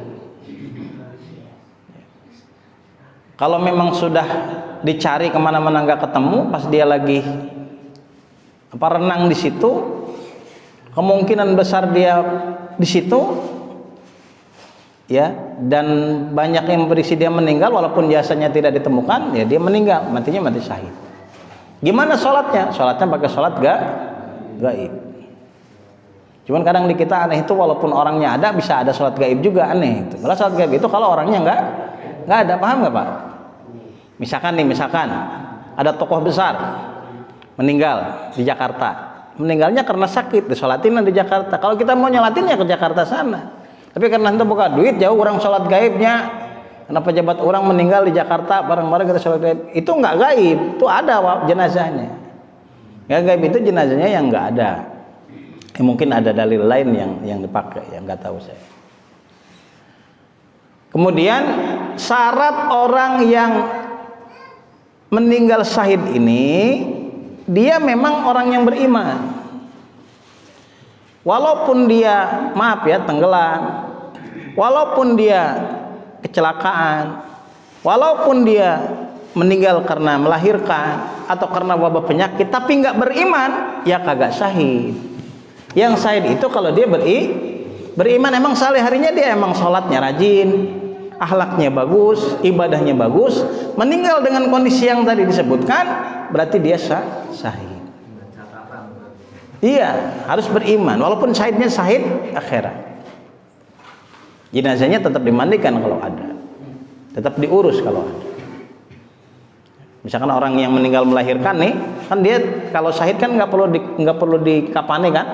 Kalau memang sudah dicari kemana-mana nggak ketemu, pas dia lagi renang di situ, kemungkinan besar dia di situ, ya, dan banyak yang prediksi dia meninggal walaupun jasanya tidak ditemukan, ya dia meninggal, matinya mati syahid. Gimana sholatnya? Sholatnya pakai sholat gaib. Cuman kadang di kita aneh itu, walaupun orangnya ada, bisa ada sholat gaib juga, aneh itu. Kalau sholat gaib itu kalau orangnya nggak ada, paham nggak Pak? Misalkan ada tokoh besar meninggal di Jakarta, meninggalnya karena sakit, disolatin di Jakarta. Kalau kita mau nyolatinnya ke Jakarta sana, tapi karena itu bukan duit jauh, orang sholat gaibnya, karena pejabat orang meninggal di Jakarta, bareng-bareng kita sholat gaib, itu nggak gaib, itu ada jenazahnya. Nggak gaib itu jenazahnya yang nggak ada. Mungkin ada dalil lain yang dipakai, yang nggak tahu saya. Kemudian syarat orang yang meninggal syahid ini, dia memang orang yang beriman. Walaupun dia, maaf ya, tenggelam, walaupun dia kecelakaan, walaupun dia meninggal karena melahirkan atau karena wabah penyakit, tapi nggak beriman, ya kagak syahid. Yang syahid itu kalau dia beriman, emang sehari-harinya dia emang sholatnya rajin, akhlaknya bagus, ibadahnya bagus, meninggal dengan kondisi yang tadi disebutkan, berarti dia syahid. Iya, harus beriman, walaupun syahidnya syahid akhirat. Jenazahnya tetap dimandikan kalau ada, tetap diurus kalau ada. Misalkan orang yang meninggal melahirkan nih, kan dia kalau syahid kan nggak perlu dikapani kan,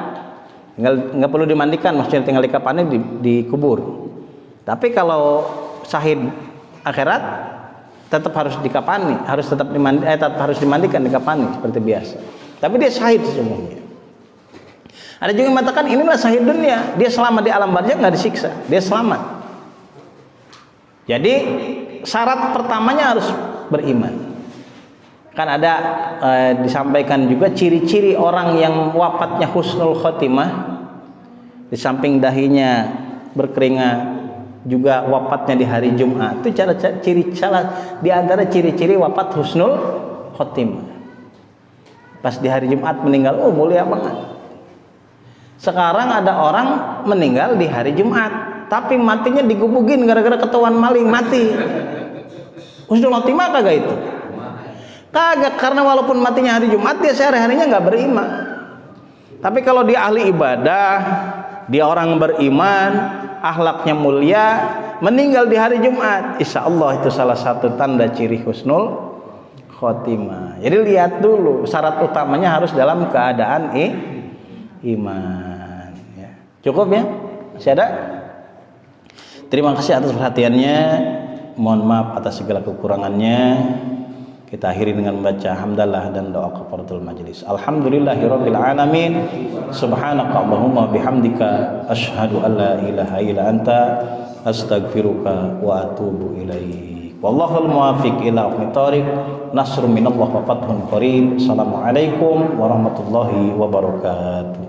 nggak perlu dimandikan, maksudnya tinggal dikapani, dikubur. Tapi kalau syahid akhirat tetap harus dikapani, tetap harus dimandikan, dikapani seperti biasa. Tapi dia syahid sesungguhnya. Ada juga yang mengatakan inilah syahid dunia, dia selamat di alam barzakh, nggak disiksa, dia selamat. Jadi syarat pertamanya harus beriman. Kan ada disampaikan juga ciri-ciri orang yang wafatnya husnul khotimah, di samping dahinya berkeringat, juga wafatnya di hari Jumat. Itu di antara ciri-ciri wafat husnul khotimah. Pas di hari Jumat meninggal, oh mulia banget. Sekarang ada orang meninggal di hari Jumat, tapi matinya digubugin gara-gara ketahuan maling, mati. Husnul khotimah kagak itu? Kagak, karena walaupun matinya hari Jumat, dia sehari-harinya nggak beriman. Tapi kalau dia ahli ibadah, dia orang beriman, akhlaknya mulia, meninggal di hari Jumat, insya Allah itu salah satu tanda ciri husnul khotimah. Jadi lihat dulu, syarat utamanya harus dalam keadaan iman. Ya. Cukup ya? Masih ada? Terima kasih atas perhatiannya. Mohon maaf atas segala kekurangannya. Kita akhiri dengan membaca hamdalah dan doa kafaratul majlis. Alhamdulillahirabbil alamin. Subhanaka Allahumma bihamdika asyhadu an la ilaha illa anta astaghfiruka wa atubu ilaik. Wallahul muwaffiq ila aqwamit thoriq. Nasrun minallah wa fathun qarib. Assalamualaikum warahmatullahi wabarakatuh.